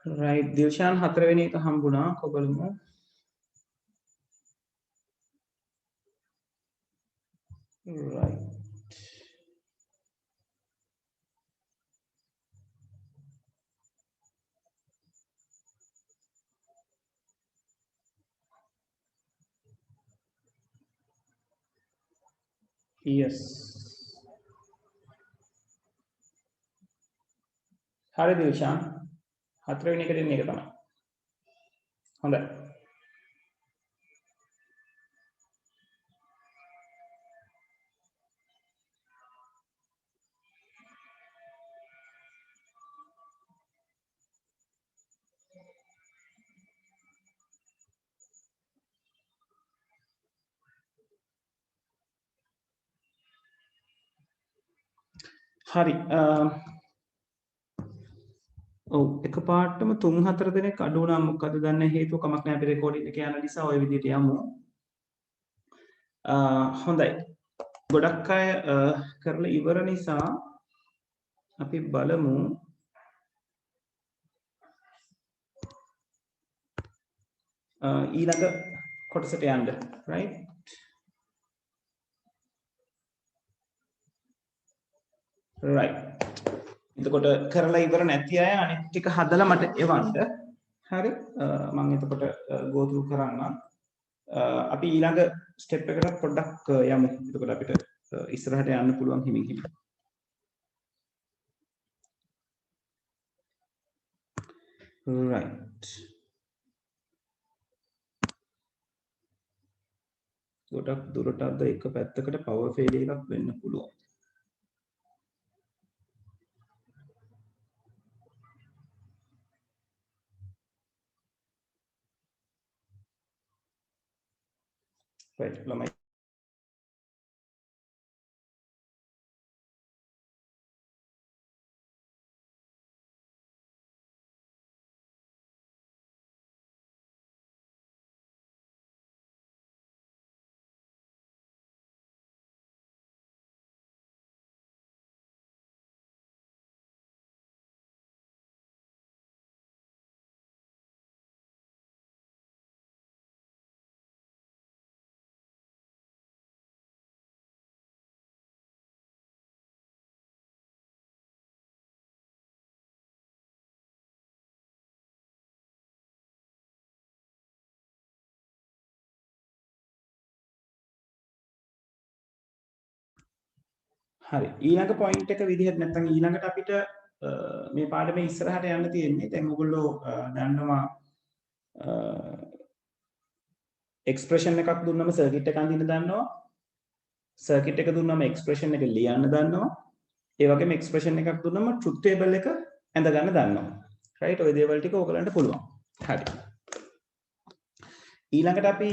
right දිල්ෂාන් හතරවෙනි එක හම්බුණා කොබලමු right yes හරි දිල්ෂාන් හතරවෙනි එක දෙන්නේ එක තමයි හොඳයි හරි ඔව් එකපාරටම 3-4 දෙනෙක් අඩු වුණා මොකද දන්නේ හේතුව කමක් නැහැ අපි රෙකෝඩින් එක යන නිසා ওই විදිහට යමු හොඳයි ගොඩක් අය කරලා ඉවර නිසා අපි බලමු ඊළඟ කොටසට යන්න right right එතකොට කරලා ඉවර නැති අය අනිත් ටික හදලා මට එවන්න හරි මම එතකොට go through කරන්නම් අපි ඊළඟ ස්ටෙප් එකට පොඩ්ඩක් යමු එතකොට අපිට ඉස්සරහට යන්න පුළුවන් හිමින් හිමින් right. ගොඩක් දුරට අද එක පැත්තකට power failure එකක් වෙන්න පුළුවන්. right. ළමයි හරි ඊළඟ පොයින්ට් එක විදිහට නැත්නම් ඊළඟට අපිට මේ පාඩමේ ඉස්සරහට යන්න තියෙන්නේ දැන් ඔයගොල්ලෝ දන්නවා එක්ස්ප්‍රෙෂන් එකක් දුන්නම සර්කිට් එක අඳින්න දන්නවා සර්කිට් එක දුන්නම එක්ස්ප්‍රෙෂන් එක ලියන්න දන්නවා ඒ වගේම එක්ස්ප්‍රෙෂන් එකක් දුන්නම ට්‍රුත් ටේබල් එක ඇඳ ගන්න දන්නවා රයිට් ඔය දේවල් ටික ඔයගලන්ට පුළුවන් හරි ඊළඟට අපි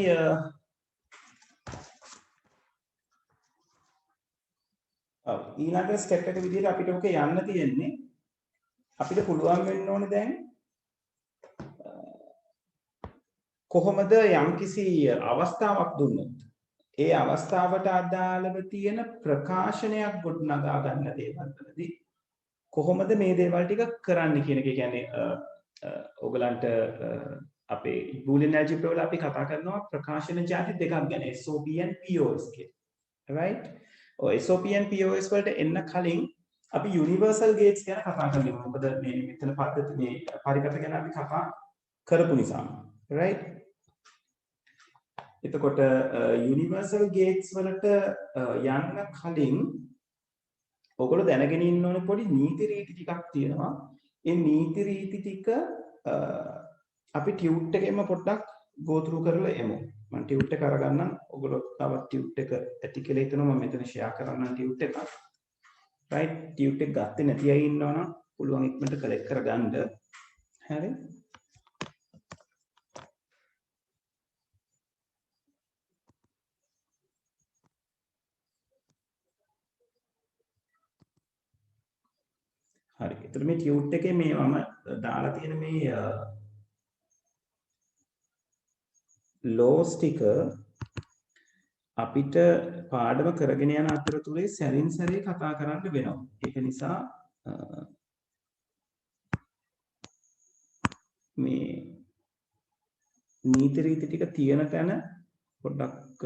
ඊළඟ ස්ටෙප් එක විදිහට අපිට ඔක යන්න තියෙන්නේ අපිට පුළුවන් වෙන්න ඕනේ දැන් කොහොමද යම්කිසි අවස්ථාවක් දුන්නොත් ඒ අවස්ථාවට අදාළව තියෙන ප්‍රකාශනයක් ගොඩනගා ගන්න දේවල් වලදී කොහොමද මේ දේවල් ටික කරන්න කියන එක කියන්නේ ඔයගලන්ට අපේ බූලියන් ඇල්ජිබ්‍රා වල අපි කතා කරනවා ප්‍රකාශන ಜಾති දෙකක් ගැන SOP and POS කියලා right ඔය SOP and POS වලට එන්න කලින් අපි යුනිවර්සල් ගේට්ස් ගැන කතා කරමු මොකද මේ මෙතන පද්ධති මේ පරිකත ගැන අපි කතා කරපු නිසා right එතකොට යුනිවර්සල් ගේට්ස් වලට යන්න කලින් ඔයගොල්ලෝ දැනගෙන ඉන්න ඕනේ පොඩි නීති රීති ටිකක් තියෙනවා. ඒ නීති රීති ටික අපි ටියුට් එකෙම පොඩ්ඩක් go through කරලා එමු. මම ටියුට් එක අරගන්නම්. ඔයගොල්ලෝ තවත් ටියුට් එක ඇති කියලා හිතනවා මම මෙතන share කරන්නම් ටියුට් එක. right ටියුට් එක ගත්තේ නැති අය ඉන්නවනම් පුළුවන් ඉක්මනට කලෙක්ට් කරගන්න. හරි. හරි. ඒතර මේ ටියුට් එකේ මේ මම දාලා තියෙන මේ ලෝස් ටික අපිට පාඩම කරගෙන යන අතරතුරේ සැරින් සැරේ කතා කරන්න වෙනවා. ඒක නිසා මේ නීති රීති ටික තියෙන තැන පොඩ්ඩක්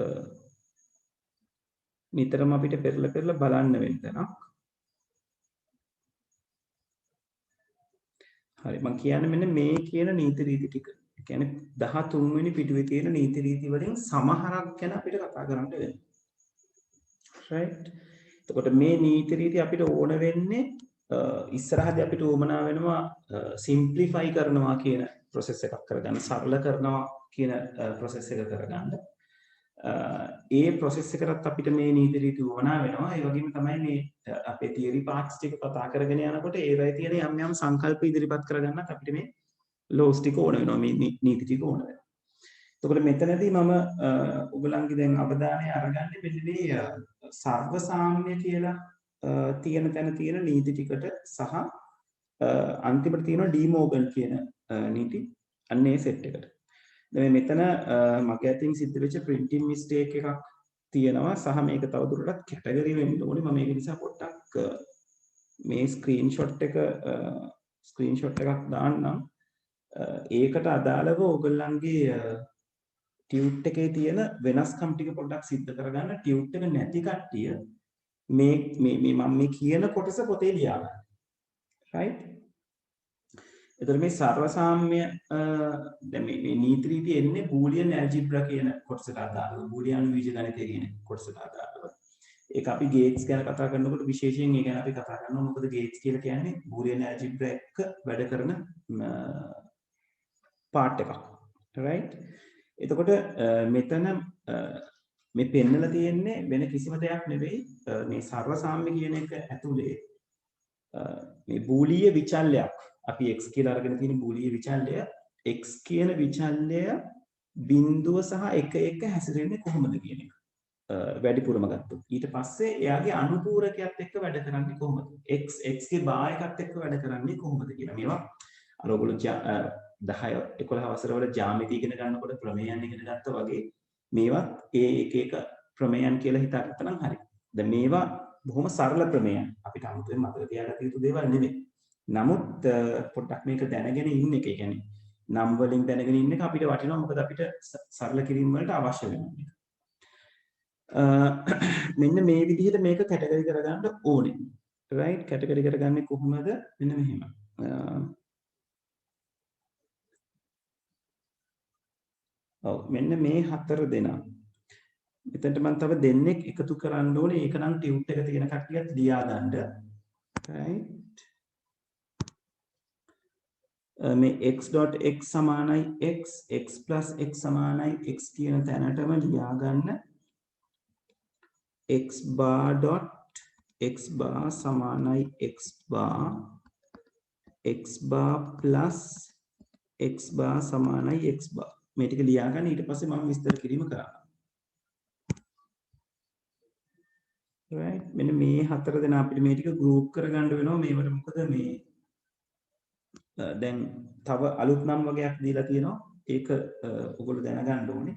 නිතරම අපිට පෙරලා බලන්න වෙන තැනක්. හරි මම කියන්නේ මෙන්න මේ කියන නීති රීති ටික. ඒ කියන්නේ 13 වෙනි පිටුවේ තියෙන නීති රීති වලින් සමහරක් ගැන අපිට කතා කරන්න වෙනවා. right. එතකොට මේ නීති රීති අපිට ඕන වෙන්නේ ඉස්සරහදී අපිට උවමනා වෙනවා සිම්ප්ලිෆයි කරනවා කියන process එකක් කරගන්න, සරල කරනවා කියන process එක කරගන්න. ඒ process එකකට අපිට මේ නීති රීති උවමනා වෙනවා. ඒ වගේම තමයි මේ අපේ theory parts ටික කතා කරගෙන යනකොට ඒවයි තියෙන යම් යම් සංකල්ප ඉදිරිපත් කරගන්නත් අපිට මේ laws ටික ඕන වෙනවා. මේ නීති ටික ඕන වෙනවා. එතකොට මෙතනදී මම ඔයගලන්ගේ දැන් අවධානය අරගන්නේ මෙන්න මේ සර්ව සාම්‍ය කියලා තියෙන තැන තියෙන නීති ටිකට සහ අන්තිමට තියෙන ඩී මෝගන් කියන නීති අන්නේ සෙට් එකට. දැන් මෙතන මගේ අතින් සිද්ධ වෙච්ච printing mistake එකක් තියෙනවා සහ මේක තවදුරටත් කැටගරි වෙන්න ඕනේ. මම ඒක නිසා පොඩ්ඩක් මේ ස්ක්‍රීන්ෂොට් එකක් දාන්නම්. ඒකට අදාළව ඔයගොල්ලන්ගේ ටියුට් එකේ තියෙන වෙනස්කම් ටික පොඩ්ඩක් සිද්ධ කරගන්න. ටියුට් එක නැති කට්ටිය මේ මම මේ කියන කොටස පොතේ ලියා ගන්න. right. එතකොට මේ සර්වසාම්‍ය දැන් මේ නීති රීති එන්නේ බූලියන් ඇල්ජිබ්‍රා කියන කොටසට අදාළව. බූලියන් බීජගණිතය කියන කොටසට අදාළව. ඒක අපි ගේට්ස් ගැන කතා කරනකොට විශේෂයෙන් ඒ ගැන අපි කතා කරනවා. මොකද ගේට්ස් කියලා කියන්නේ බූලියන් ඇල්ජිබ්‍රා එක්ක වැඩ කරන part එකක් right එතකොට මෙතන මේ පෙන්නලා තියෙන්නේ වෙන කිසිම දෙයක් නෙවෙයි මේ සර්ව සාම්‍ය කියන එක ඇතුලේ මේ බූලීය විචල්‍යයක් අපි x කියලා අරගෙන තියෙන බූලීය විචල්‍ය x කියන විචල්‍ය බිඳුව සහ 1 1 හැසිරෙන්නේ කොහොමද කියන එක වැඩිපුරම ගත්තොත් ඊට පස්සේ එයාගේ අනුපූරකයක් එක්ක වැඩ කරන්නේ කොහොමද x x ගේ භායකත් එක්ක වැඩ කරන්නේ කොහොමද කියලා මේවා අර ඔයගොල්ලෝ 10 11 වසර වල ජ්‍යාමිති ඉගෙන ගන්නකොට ප්‍රමේයන් ඉගෙන ගත්තා වගේ මේවත් ඒ එක එක ප්‍රමේයන් කියලා හිතාගත්තා නම් හරි දැන් මේවා බොහොම සරල ප්‍රමේයන් අපිට අමුතුවෙන් මතක තියාගත යුතු දේවල් නෙමෙයි නමුත් පොඩ්ඩක් මේක දැනගෙන ඉන්න එක කියන්නේ නම් වලින් දැනගෙන ඉන්න එක අපිට වටිනවා මොකද අපිට සරල කිරීම වලට අවශ්‍ය වෙනවා මෙන්න මේ විදිහට මේක කැටගරි කරගන්න ඕනේ right කැටගරි කරගන්නේ කොහොමද මෙන්න මෙහෙම ඔව් මෙන්න මේ හතර දෙනා මෙතනට මම තව දෙන්නෙක් එකතු කරන්න ඕනේ ඒක නම් ටියුට් එක තියෙන කට්ටියත් ලියා ගන්න right මේ x.x සමානයි x x + x සමානයි x කියන තැනටම ලියා ගන්න x bar x bar සමානයි x bar x bar plus x bar සමානයි x bar මේ ටික ලියා ගන්න ඊට පස්සේ මම විස්තර කිරීම කරනවා right මෙන්න මේ හතර දෙනා අපිට මේ ටික ගෲප් කරගන්න වෙනවා මේවට මොකද මේ දැන් තව අලුත් නම් වගේක් දීලා තියෙනවා ඒක ඔයගොල්ලෝ දැනගන්න ඕනේ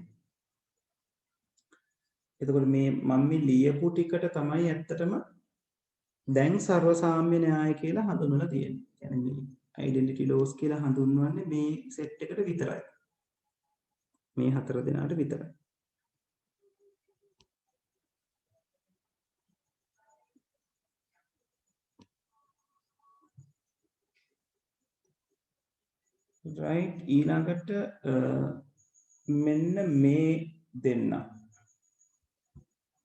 එතකොට මේ මම මේ ලියපු ටිකට තමයි ඇත්තටම දැන් සර්ව සාම්‍ය න්‍යාය කියලා හඳුන්වලා තියෙන්නේ. يعني මේ ඩෙන්ටිටි ලෝස් කියලා හඳුන්වන්නේ මේ සෙට් එකට විතරයි. මේ හතර දෙනාට විතරයි. right ඊළඟට මෙන්න මේ දෙන්නා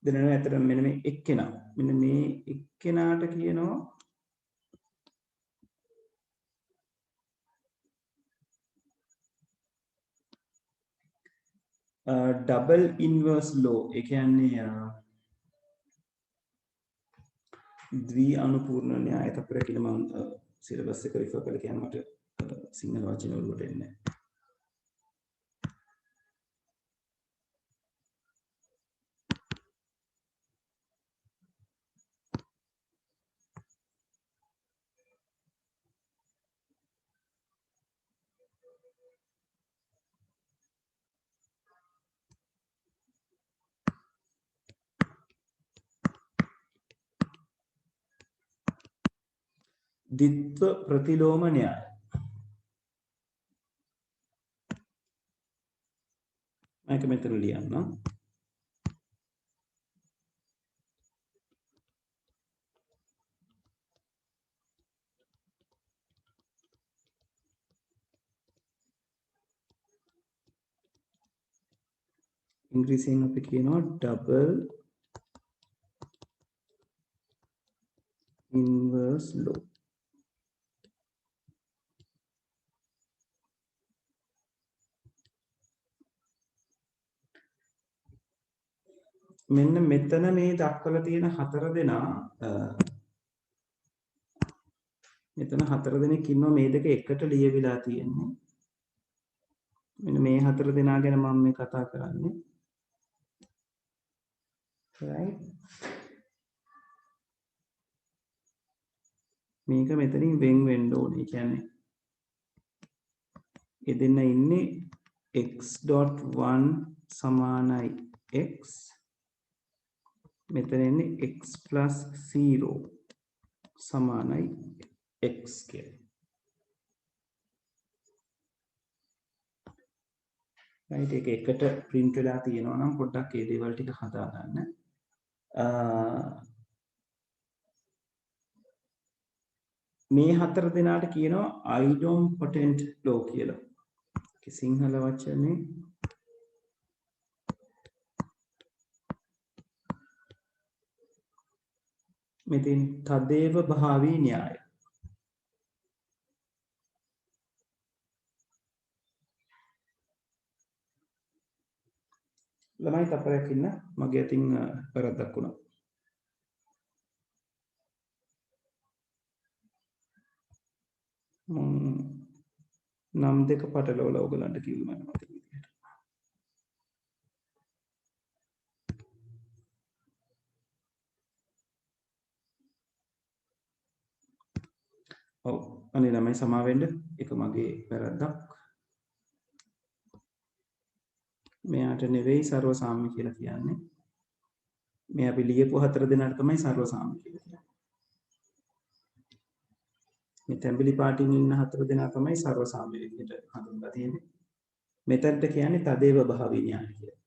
දෙනවා ඇතර මෙන්න මේ එක්කෙනා මෙන්න මේ එක්කෙනාට කියනවා ඩබල් ඉන්වර්ස් ලෝ ඒ කියන්නේ ද්වි අනුපූර්ණ න්‍යාය තත්පර කියලා මම සිලබස් එක රිෆර් කරලා කියන මට සිංහල වචන වලට එන්නේ द्वित्व प्रतिलोम न्याय मैं मेथड लिया ना इंग्लिशिंग पे किया डबल इनवर्स लो මෙන්න මෙතන මේ දක්වලා තියෙන හතර දෙනා මෙතන හතර දෙනෙක් ඉන්නවා මේ දෙක එකට ලියවිලා තියෙන්නේ මෙන්න මේ හතර දෙනා ගැන මම මේ කතා කරන්නේ right මේක මෙතනින් වෙන් වෙන්න ඕනේ කියන්නේ එදෙන්න ඉන්නේ x.1 සමානයි x මෙතන ඉන්නේ x + 0 සමානයි x කියලා. right ඒක එකට print වෙලා තියෙනවා නම් පොඩ්ඩක් ඒ දේවල් ටික හදා ගන්න. මේ හතර දෙනාට කියනවා idempotent law කියලා. ඒක සිංහල වචනේ මෙතෙන් තදේව භාවී න්‍යාය ළමයි තප්පරයක් ඉන්න මගේ අතින් වැරද්දක් වුණා. නම් දෙක පටලවලා ඔයගලන්ට කිව්වා මම මතක විදියට. ඔව් අනේ ළමයි සමා වෙන්න ඒක මගේ වැරද්දක්. මෙයාට නෙවෙයි සර්ව සාම්‍ය කියලා කියන්නේ. මේ අපි ලියපු හතර දෙනාට තමයි සර්ව සාම්‍ය කියලා කියන්නේ. මේ තැඹිලි පාටින් ඉන්න හතර දෙනා තමයි සර්ව සාම්‍ය විදිහට හඳුන්වලා තියෙන්නේ. මෙතනට කියන්නේ තදේව භාවී ඥාන කියලා.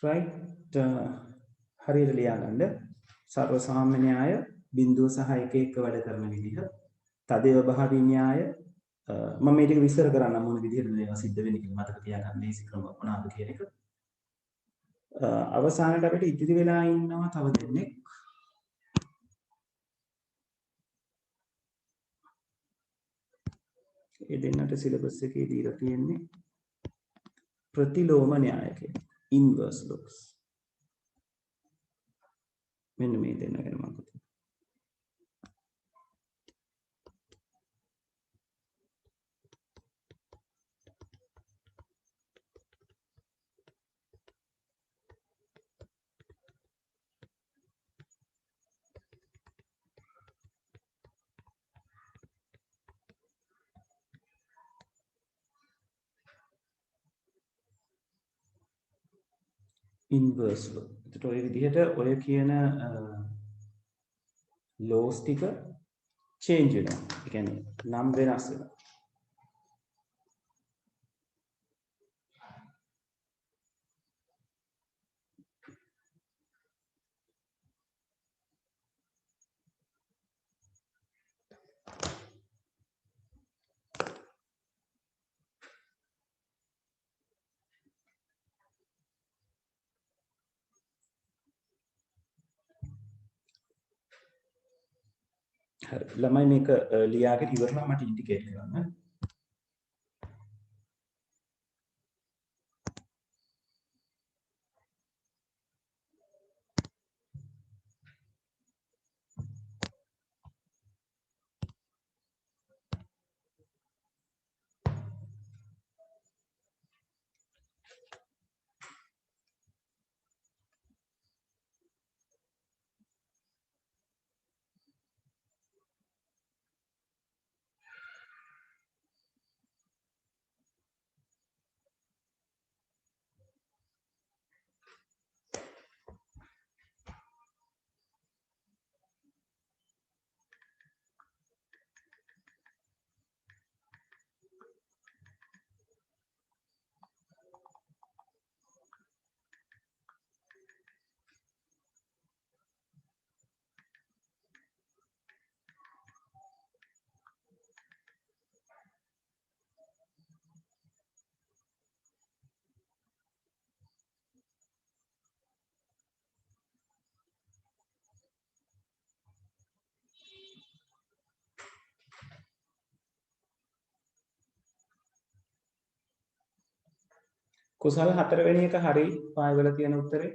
right හරියට ලියාගන්න සර්ව සාම්‍ය න්‍යාය බිඳුව සහ එක එක වැඩ කරන විදිහ තදේව භාවී න්‍යාය මම මේ ටික විස්තර කරන්න මොන විදිහටද ඒවා සිද්ධ වෙන්නේ කියලා මතක තියාගන්න මේ ක්‍රම මොනවාද කියන එක අවසානයේ අපිට ඉතිරි වෙලා ඉන්නවා තව දෙන්නේ ඒ දෙන්නට සිලබස් එකේ දීලා තියෙන්නේ ප්‍රතිලෝම න්‍යාය කියලා inverse laws මෙන්න මේ දෙන්න ගැන මම කතා inverse law. එතකොට ඔය විදිහට ඔය කියන laws ටික change වෙනවා. ඒ කියන්නේ නම් වෙනස් වෙනවා. හරි ළමයි මේක ලියාගෙන ඉවරලා මට ඉන්ඩිකේට් කරන්න. කුසල හතරවෙනි එක හරි පායවල තියෙන උත්තරේ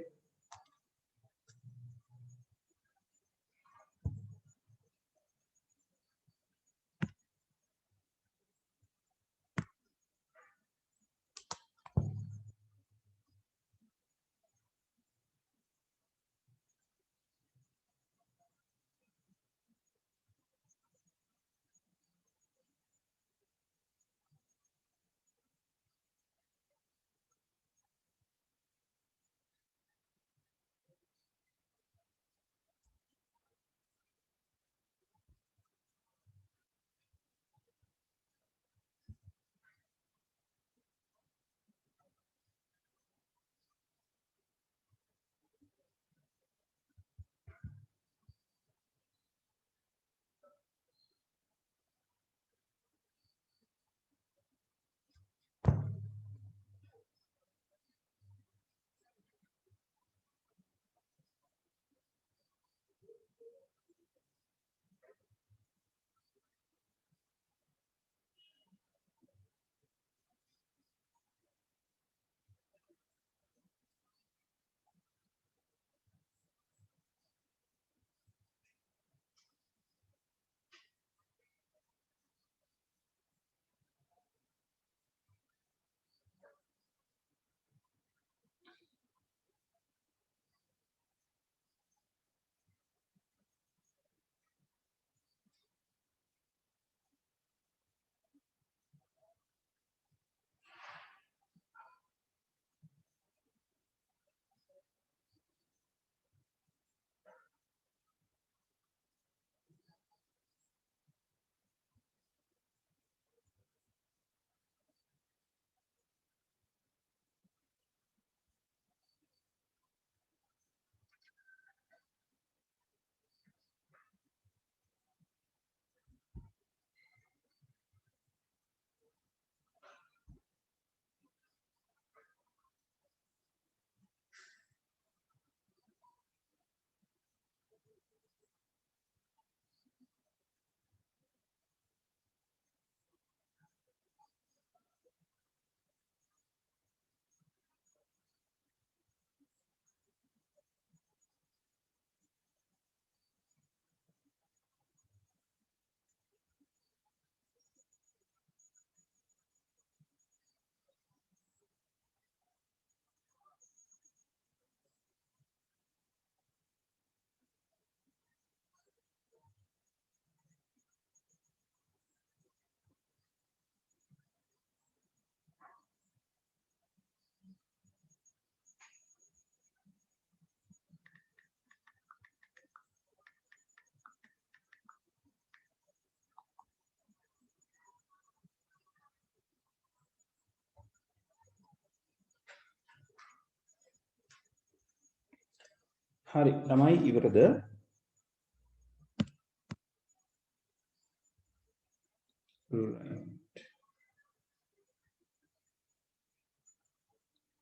හරි ළමයි ඉවරද?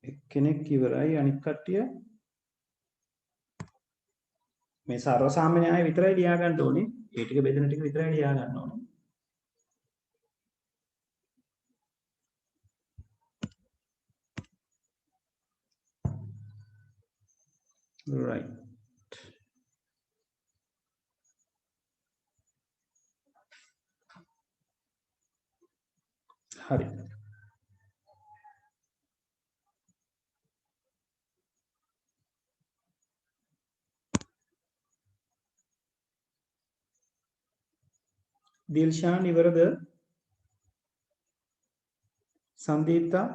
එක්කෙනෙක් ඉවරයි අනිත් කට්ටිය මේ සර්ව සාමාන්‍ය න්‍යාය විතරයි ලියා ගන්න ඕනේ. ඒ ටික බෙදෙන ටික විතරයි ලියා ගන්න ඕනේ. right හරි දිල්ෂාන් ඉවරද? සංදීප්තා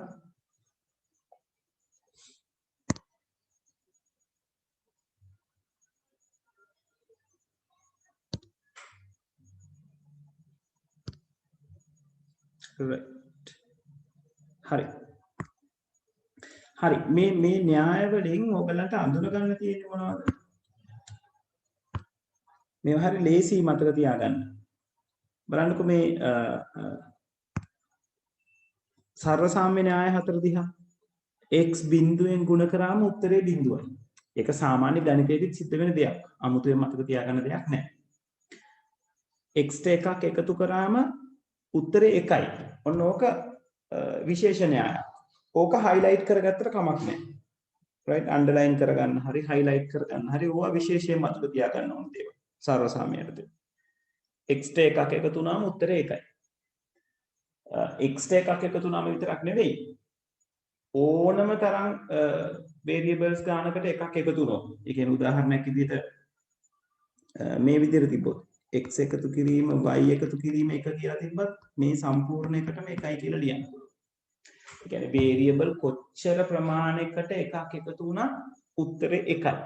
right හරි හරි මේ න්‍යාය වලින් ඔයගලන්ට අඳුර ගන්න තියෙන්නේ මොනවද? මේවා හරි ලේසි මතක තියාගන්න. බලන්නකො මේ සර්ව සාමාන්‍ය න්‍යාය හතර දිහා x බිඳුවෙන් ගුණ කරාම උත්තරේ බිඳුවයි. ඒක සාමාන්‍ය ගණිතයේදී සිද්ධ වෙන දෙයක්. අමුතුවෙන් මතක තියාගන්න දෙයක් නැහැ. x ට එකක් එකතු කරාම උත්තරේ 1යි. ඔන්න ඕක විශේෂ න්‍යායක්. ඕක highlight කරගත්තට කමක් නැහැ. right underline කරගන්න හරි highlight කරගන්න හරි ඕවා විශේෂයෙන් මතක තියාගන්න ඕන දේවල්. සර්ව සාමාන්‍යයට. x ට එකක් එකතු වුණාම උත්තරේ 1යි. x ට එකක් එකතු වුණාම විතරක් නෙවෙයි ඕනම තරම් variables ගානකට එකක් එකතු වුණොත් ඒ කියන්නේ උදාහරණයක් විදිහට මේ විදිහට තිබ්බොත් x එකතු කිරීම y එකතු කිරීම එක කියලා තිබ්බත් මේ සම්පූර්ණ එකටම එකයි කියලා ලියන්න පුළුවන්. ඒ කියන්නේ variable කොච්චර ප්‍රමාණයකට එකක් එකතු වුණා උත්තරේ එකයි.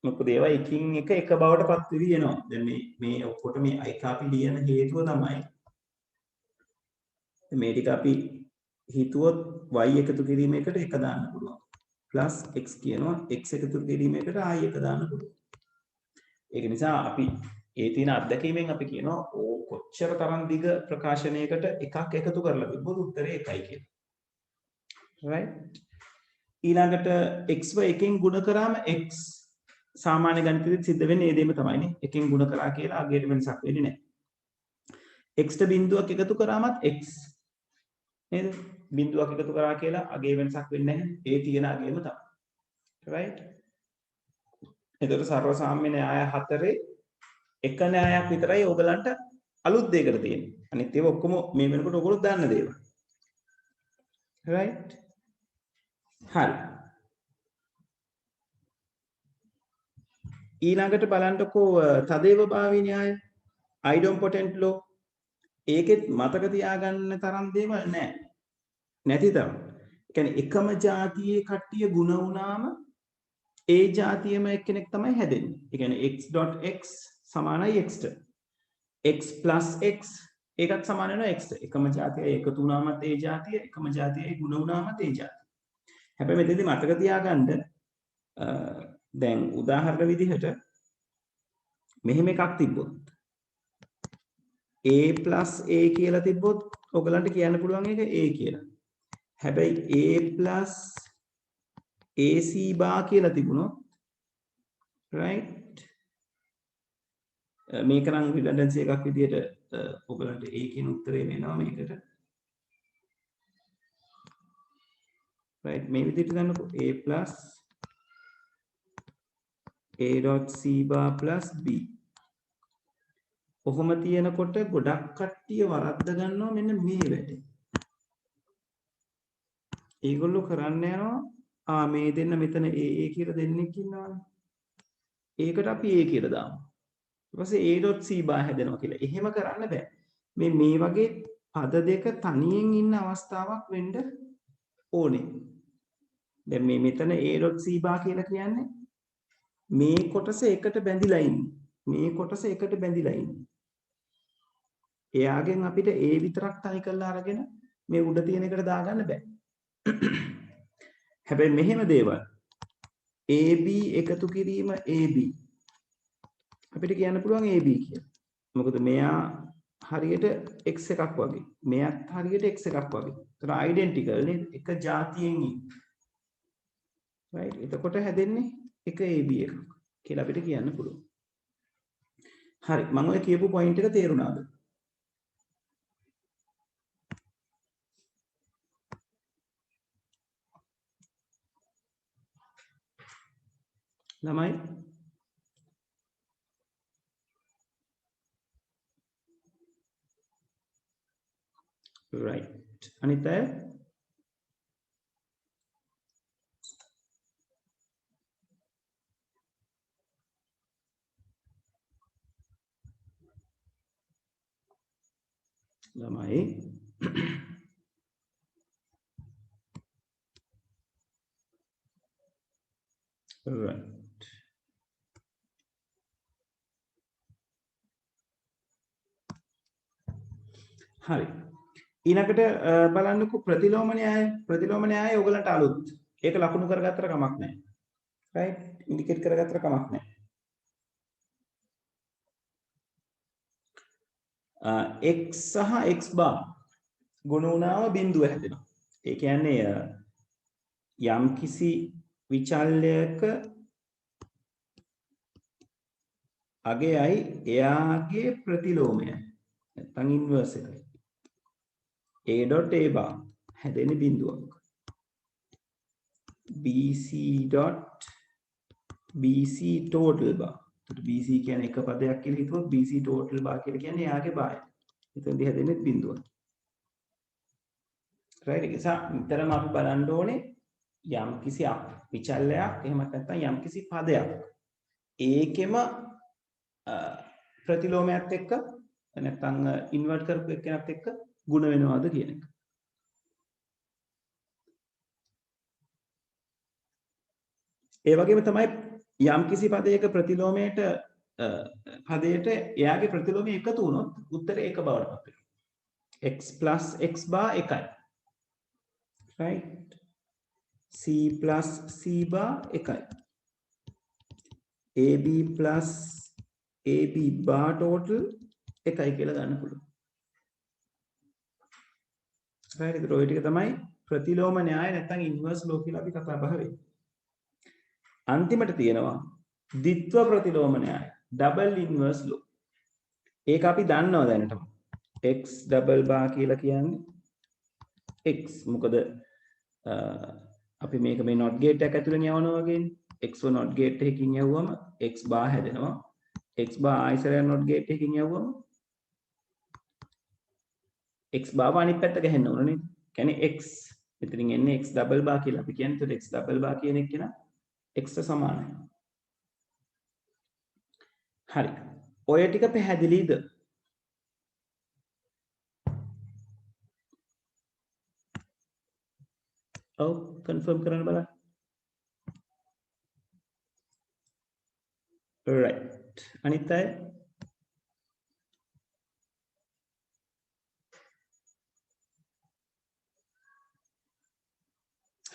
මොකද ඒවා එකින් එක එක බවට පත් වෙවි යනවා. දැන් මේ ඔක්කොට මේ එක අපි ලියන හේතුව තමයි මේ ටික අපි හිතුවොත් y එකතු කිරීම එකට එක දාන්න පුළුවන්. plus x කියනවා x එකතු කිරීම එකට ආයි එක දාන්න පුළුවන්. ඒක නිසා අපි ඒ තියෙන අත්දැකීමෙන් අපි කියනවා ඕ කොච්චර තරම් දිග ප්‍රකාශනයකට එකක් එකතු කරලා තිබ්බොත් උත්තරේ එකයි කියලා. right ඊළඟට x එකෙන් ගුණ කරාම x සාමාන්‍ය ගණිතෙදි සිද්ධ වෙන්නේ ඒ දෙයම තමයිනේ. එකෙන් ගුණ කරා කියලා අගයට වෙනසක් වෙන්නේ නැහැ. x ට බිඳුවක් එකතු කරාමත් x නේද? බිඳුවක් එකතු කරා කියලා අගේ වෙනසක් වෙන්නේ නැහැ. ඒ තියෙන අගේම තමයි. right එතකොට සර්ව සාමාන්‍ය න්‍යාය හතරේ එක න්‍යායක් විතරයි ඕගලන්ට අලුත් දෙයකට තියෙන්නේ. අනිත් ඒවා ඔක්කොම මේ වෙනකොට ඔයගොල්ලෝ දන්න දේවල්. right හරි ඊළඟට බලන්නකෝ තදේව භාවී න්‍යාය idempotent law ඒකෙත් මතක තියාගන්න තරම් දේවල් නැහැ. නැති තරම්. ඒ කියන්නේ එකම જાතියේ කට්ටිය ಗುಣ වුණාම ඒ જાතියෙම එක්කෙනෙක් තමයි හැදෙන්නේ. ඒ කියන්නේ x.x සමානයි x ට. x + x ඒකත් සමාන වෙනවා x ට. එකම જાතියයි එකතු වුණාමත් ඒ જાතිය, එකම જાතියයි ಗುಣ වුණාමත් ඒ જાතිය. හැබැයි මෙතනදී මතක තියාගන්න දැන් උදාහරණ විදිහට මෙහෙම එකක් තිබ්බොත් a + a කියලා තිබ්බොත් ඔයගලන්ට කියන්න පුළුවන් එක a කියලා. හැබැයි a + ac බා කියලා තිබුණොත් right මේක නම් redundancy එකක් විදිහට ඔයගලන්ට a කියන උත්තරේ වෙනවා මේකට. right මේ විදිහට ගන්නකො a + a.c bar + b කොහොම තියෙනකොට ගොඩක් කට්ටිය වරද්ද ගන්නවා මෙන්න මේ වැඩේ. ඒගොල්ලෝ කරන්න යනවා මේ දෙන්න මෙතන a කියලා දෙන්නෙක් ඉන්නවනේ. ඒකට අපි a කියලා දාමු. ඊට පස්සේ a.c bar හැදෙනවා කියලා. එහෙම කරන්න බෑ. මේ වගේ පද දෙක තනියෙන් ඉන්න අවස්ථාවක් වෙන්න ඕනේ. දැන් මේ මෙතන a.c bar කියලා කියන්නේ මේ කොටස එකට බැඳිලා ඉන්නේ. මේ කොටස එකට බැඳිලා ඉන්නේ. එයාගෙන් අපිට a විතරක් තනි කරලා අරගෙන මේ උඩ තියෙන එකට දාගන්න බෑ. හැබැයි මෙහෙම දේවල් AB එකතු කිරීම AB අපිට කියන්න පුළුවන් AB කියලා. මොකද මෙයා හරියට x එකක් වගේ. මෙයත් හරියට x එකක් වගේ. ඒතර ඩෙන්ටිකල් නේද? එක જાතියෙන් ඉන්නේ. right? එතකොට හැදෙන්නේ එක AB එකක් කියලා අපිට කියන්න පුළුවන්. හරි. මම ඔය කියපු පොයින්ට් එක තේරුණාද? ළමයි right. අනිත් අය ළමයි right. හරි. ඊළඟට බලන්නකො ප්‍රතිලෝම න්‍යාය. ප්‍රතිලෝම න්‍යාය ඔයගලන්ට අලුත්. ඒක ලකුණු කරගත්තට කමක් නැහැ. right? ඉන්ඩිකේට් කරගත්තට කමක් නැහැ. x සහ x bar ගුණ වුණාම බිඳුව හැදෙනවා. ඒ කියන්නේ යම් කිසි විචල්‍යයක අගයයි එයාගේ ප්‍රතිලෝමයයි නැත්නම් ඉන්වර්ස් එකයි. a.a bar හැදෙන බිඳුවක්. bc total bar. එතකොට bc කියන්නේ එක පදයක් කියලා හිතුවොත් bc total bar කියලා කියන්නේ එයාගේ බාය. එතෙන්දී හැදෙන්නේ බිඳුවක්. right? ඒක නිසා නිතරම අපි බලන්න ඕනේ යම් කිසි විචල්‍යයක් එහෙමත් නැත්නම් යම් කිසි පදයක් ඒකෙම ප්‍රතිලෝමයත් එක්ක නැත්නම් ඉන්වර්ට් කරපු එකනත් එක්ක ಗುಣ වෙනවද කියන එක. ඒ වගේම තමයි යම් කිසි පදයක ප්‍රතිලෝමයට පදයට එයාගේ ප්‍රතිලෝමය එකතු වුණොත් උත්තරේ එක බවට පත් වෙනවා. x plus x bar එකයි. right? c plus c bar එකයි. ab plus ab bar total එකයි කියලා ගන්න පුළුවන්. right? ඒක ඔය ටික තමයි ප්‍රතිලෝම න්‍යාය නැත්නම් ඉන්වර්ස් ලෝ කියලා අපි කතා බහ වෙන්නේ. අන්තිමට තියෙනවා ද්විත්ව ප්‍රතිලෝම න්‍යාය double inverse law. ඒක අපි දන්නවා දැනටම. x double bar කියලා කියන්නේ x මොකද අපි මේක මේ not gate එකක් ඇතුලේ යවනවා වගේනේ. x not gate එකකින් යවුවම x bar හැදෙනවා. x bar ආයිසරයක් not gate එකකින් යවුවම x bar අනිත් පැත්ත ගහන්න ඕන නේද? කියන්නේ x මෙතනින් එන්නේ x double bar කියලා අපි කියන්නේ. ඒතකොට x double bar කියන එක නා x සමානයි. හරි. ඔය ටික පැහැදිලිද? ඔව් කන්ෆර්ම් කරන්න බලන්න. right. අනිත් අය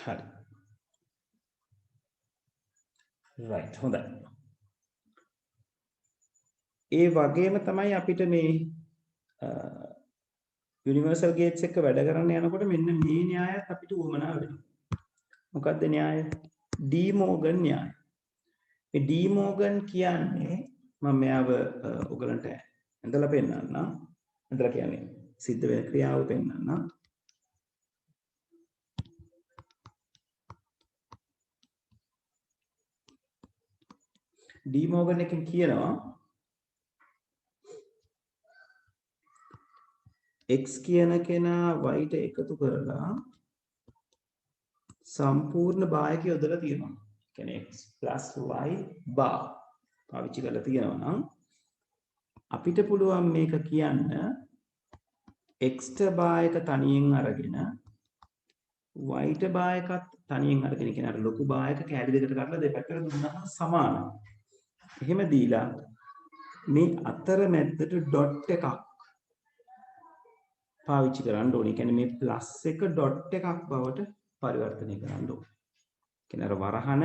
හරි. right. හොඳයි. ඒ වගේම තමයි අපිට මේ යුනිවර්සල් ගේට්ස් එක වැඩ කරන්න යනකොට මෙන්න මේ න්‍යායත් අපිට උවමනා වෙනවා. මොකක්ද න්‍යාය? ඩී මෝගන් න්‍යාය. මේ ඩී මෝගන් කියන්නේ මම මෙයාව ඔයගලන්ට ඇඳලා පෙන්නන්නම්. ඇඳලා කියන්නේ සිද්ධ වෙන ක්‍රියාව පෙන්නන්නම්. ඩී මෝගන් එකෙන් කියනවා x කියන කෙනා y ට එකතු කරලා සම්පූර්ණ භායක යොදලා තියෙනවා. කියන්නේ x y bar පාවිච්චි කරලා තියෙනවා නම් අපිට පුළුවන් මේක කියන්න x ට භායක තනියෙන් අරගෙන y ට භායකත් තනියෙන් අරගෙන කියන අර ලොකු භායක කැලි දෙකට කඩලා දෙපැත්තට දුන්නාම සමානයි. එහෙම දීලා මේ අතර මැද්දට ඩොට් එකක් පාවිච්චි කරන්න ඕනේ. කියන්නේ මේ ප්ලස් එක ඩොට් එකක් බවට පරිවර්තනය කරන්න ඕනේ. කියන්නේ අර වරහන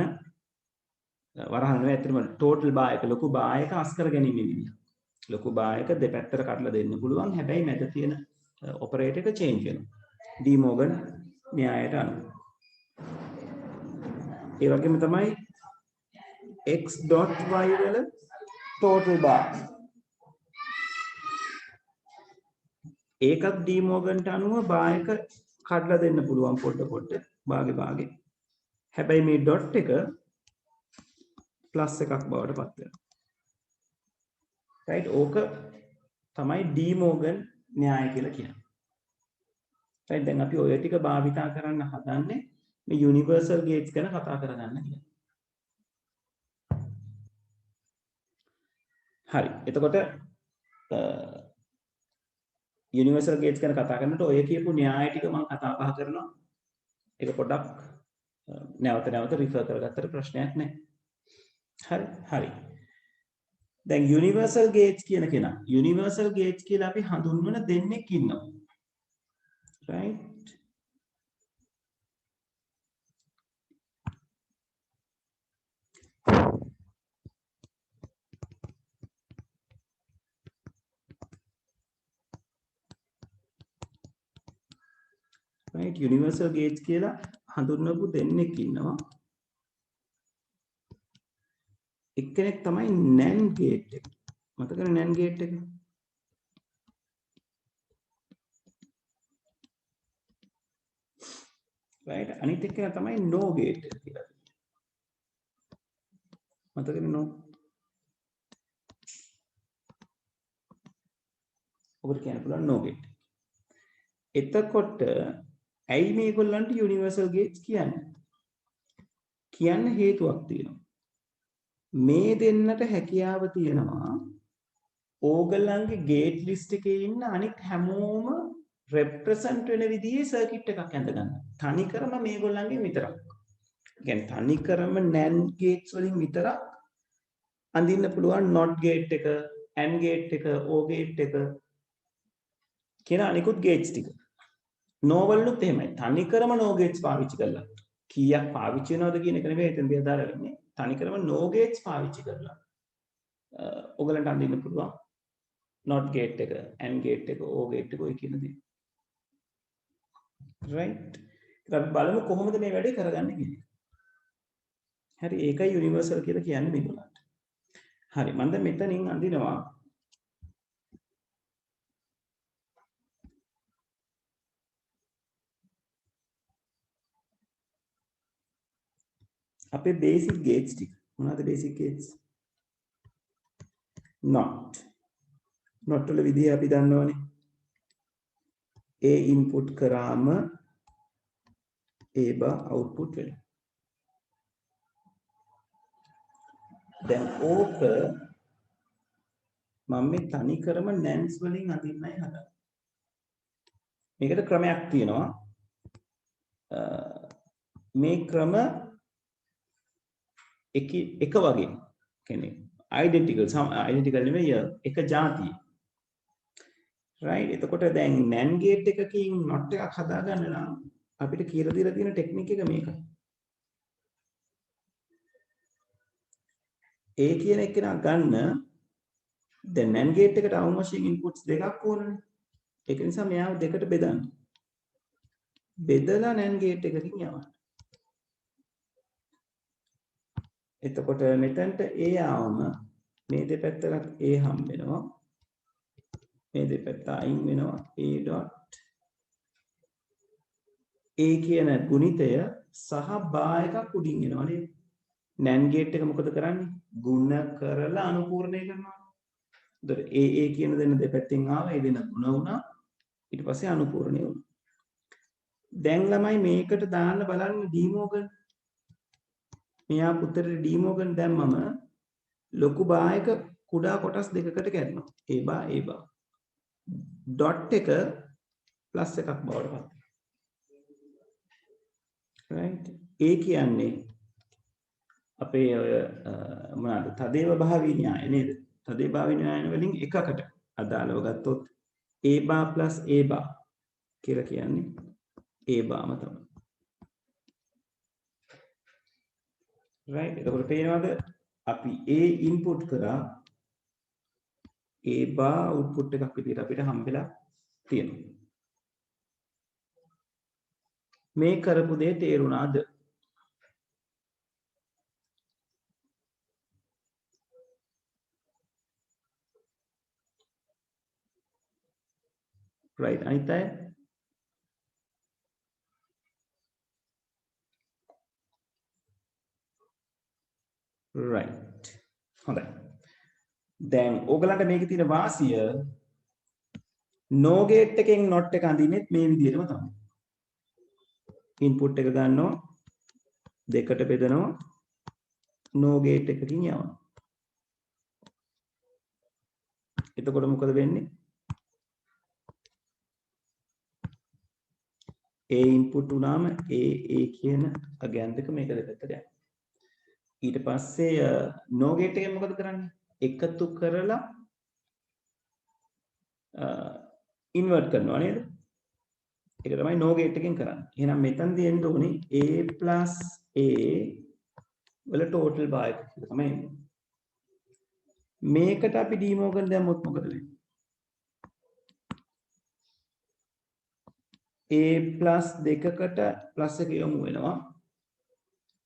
වරහන් නෙවෙයි ඇත්තටම total bar එක ලොකු bar එක අස් කර ගැනීමේ විදිය. ලොකු bar එක දෙපැත්තට කඩලා දෙන්න පුළුවන්. හැබැයි මැද තියෙන ඔපරේටර් එක change වෙනවා. ඩී මෝගන් න්‍යායයට අනුව. ඒ වගේම තමයි x.y වල total bar. ඒකත් ඩී මෝගන්ට අනුව bar එක කඩලා දෙන්න පුළුවන් පොඩ භාගේ. හැබැයි මේ dot එක ප්ලස් එකක් බවට පත් වෙනවා. right ඕක තමයි ඩී මෝගන් න්‍යාය කියලා කියන්නේ. right දැන් අපි ඔය ටික භාවිතා කරන්න හදන්නේ මේ යුනිවර්සල් ගේට්ස් ගැන කතා කරගන්න කියලා. හරි. එතකොට යුනිවර්සල් ගේට්ස් ගැන කතා කරනකොට ඔය කියපු න්‍යාය ටික මම කතා බහ කරනවා. ඒක පොඩ්ඩක් නැවත රිෆර් කරගත්තට ප්‍රශ්නයක් නැහැ. හරි. දැන් යුනිවර්සල් ගේට්ස් කියන කෙනා යුනිවර්සල් ගේට්ස් කියලා අපි හඳුන්වන දෙන්නෙක් ඉන්නවා. right යුනිවර්සල් ගේට්ස් කියලා හඳුන්වපු දෙන්නෙක් ඉන්නවා. එක්කෙනෙක් තමයි NAND ගේට් එක. මතකද NAND ගේට් එක? right අනිත් එක්කෙනා තමයි NO ගේට් එක කියලා. මතකද NO? ඔබට කියන්න පුළුවන් NO ගේට්. එතකොට ඇයි මේගොල්ලන්ට යුනිවර්සල් ගේට්ස් කියන්නේ? කියන්න හේතුවක් තියෙනවා. මේ දෙන්නට හැකියාව තියෙනවා ඕගොල්ලන්ගේ ගේට් ලිස්ට් එකේ ඉන්න අනිත් හැමෝම රෙප්‍රසන්ට් වෙන විදිහේ සර්කිට් එකක් ඇඳගන්න. තනිකරම මේගොල්ලන්ගේ විතරක්. කියන්නේ තනිකරම NAND ගේට්ස් වලින් විතරක් අඳින්න පුළුවන් NOT ගේට් එක, AND ගේට් එක, OR ගේට් එක කියන අනිකුත් ගේට්ස් ටික. NO වලුත් එහෙමයි. තනිකරම NO ගේට්ස් පාවිච්චි කරලා. කීයක් පාවිච්චි වෙනවද කියන එක නෙවෙයි එතනදී අදාළ වෙන්නේ. තනිකරම NO ගේට්ස් පාවිච්චි කරලා ඔයගලන්ට අඳින්න පුළුවන් NOT ගේට් එක, AND ගේට් එක, OR ගේට් එක ඔය කියන දේ. right අපි බලමු කොහොමද මේ වැඩේ කරගන්නේ කියලා. හරි ඒකයි යුනිවර්සල් කියලා කියන්නේ මේගොල්ලන්ට. හරි මම දැන් මෙතනින් අඳිනවා අපේ බේසික් ගේට්ස් ටික. මොනවද බේසික් ගේට්ස්? not වල විදිහ අපි දන්නවනේ. A input කරාම A bar output වෙනවා. දැන් ඕක මම මේ තනි කරම NANDs වලින් අඳින්නයි හදන්නේ. මේකට ක්‍රමයක් තියෙනවා. මේ ක්‍රම එක වගේ කියන්නේ identical නෙවෙයි එක જાතිය. right එතකොට දැන් NAND gate එකකින් not එකක් හදාගන්න නම් අපිට කියලා දීලා තියෙන ටෙක්නික් එක මේකයි. A කියන එක ගන්න දැන් NAND gate එකට අවම වශයෙන් inputs දෙකක් ඕනනේ. ඒක නිසා මෙයාව දෙකට බෙදන්න. බෙදලා NAND gate එකකින් යවන්න. එතකොට මෙතනට A ආවම මේ දෙපැත්තට A හම්බ වෙනවා. මේ දෙපැත්ත අයින් වෙනවා A dot A කියන ගුණිතය සහ බා එකක් උඩින් එනවා නේද? NAND gate එක මොකද කරන්නේ? ගුණ කරලා අනුපූර්ණය කරනවා. එතකොට A කියන දෙන දෙපැත්තෙන් ආවා ඒ දෙන ගුණ වුණා. ඊට පස්සේ අනුපූර්ණය වුණා. දැන් ළමයි මේකට දාන්න බලන්න ඩී මෝගන්. මෙයා පුතට ඩී මෝගන් දැම්මම ලොකු බා එක කුඩා කොටස් දෙකකට කැඩෙනවා. A bar dot එක ප්ලස් එකක් බවට පත් වෙනවා. right ඒ කියන්නේ අපේ ඔය මොනවාද තදේව භාවී න්‍යාය නේද? තදේ භාවී න්‍යාය වලින් එකකට අදාළව ගත්තොත් A bar plus A bar කියලා කියන්නේ A barම තමයි. right එතකොට පේනවද අපි A input කරා A bar output එකක් විදිහට අපිට හම්බෙලා තියෙනවා මේ කරපු දේ තේරුණාද right අනිත් අය right හොඳයි දැන් ඕගලන්ට මේකේ තියෙන වාසිය no gate එකෙන් not එක අඳින්නෙත් මේ විදිහටම තමයි input එක ගන්නවා දෙකට බෙදනවා no gate එකකින් යවනවා එතකොට මොකද වෙන්නේ A input උනාම A කියන again දෙක මේක දෙකට යනවා ඊට පස්සේ no gate එකෙන් මොකද කරන්නේ එකතු කරලා ඉන්වර්ට් කරනවා නේද ඒක තමයි no gate එකෙන් කරන්නේ එහෙනම් මෙතනදී එන්න ඕනේ a plus a වල total bar එක කියලා තමයි එන්නේ මේකට අපි डी මෝගන් දැම්මොත් මොකද වෙන්නේ a plus දෙකකට plus එක යොමු වෙනවා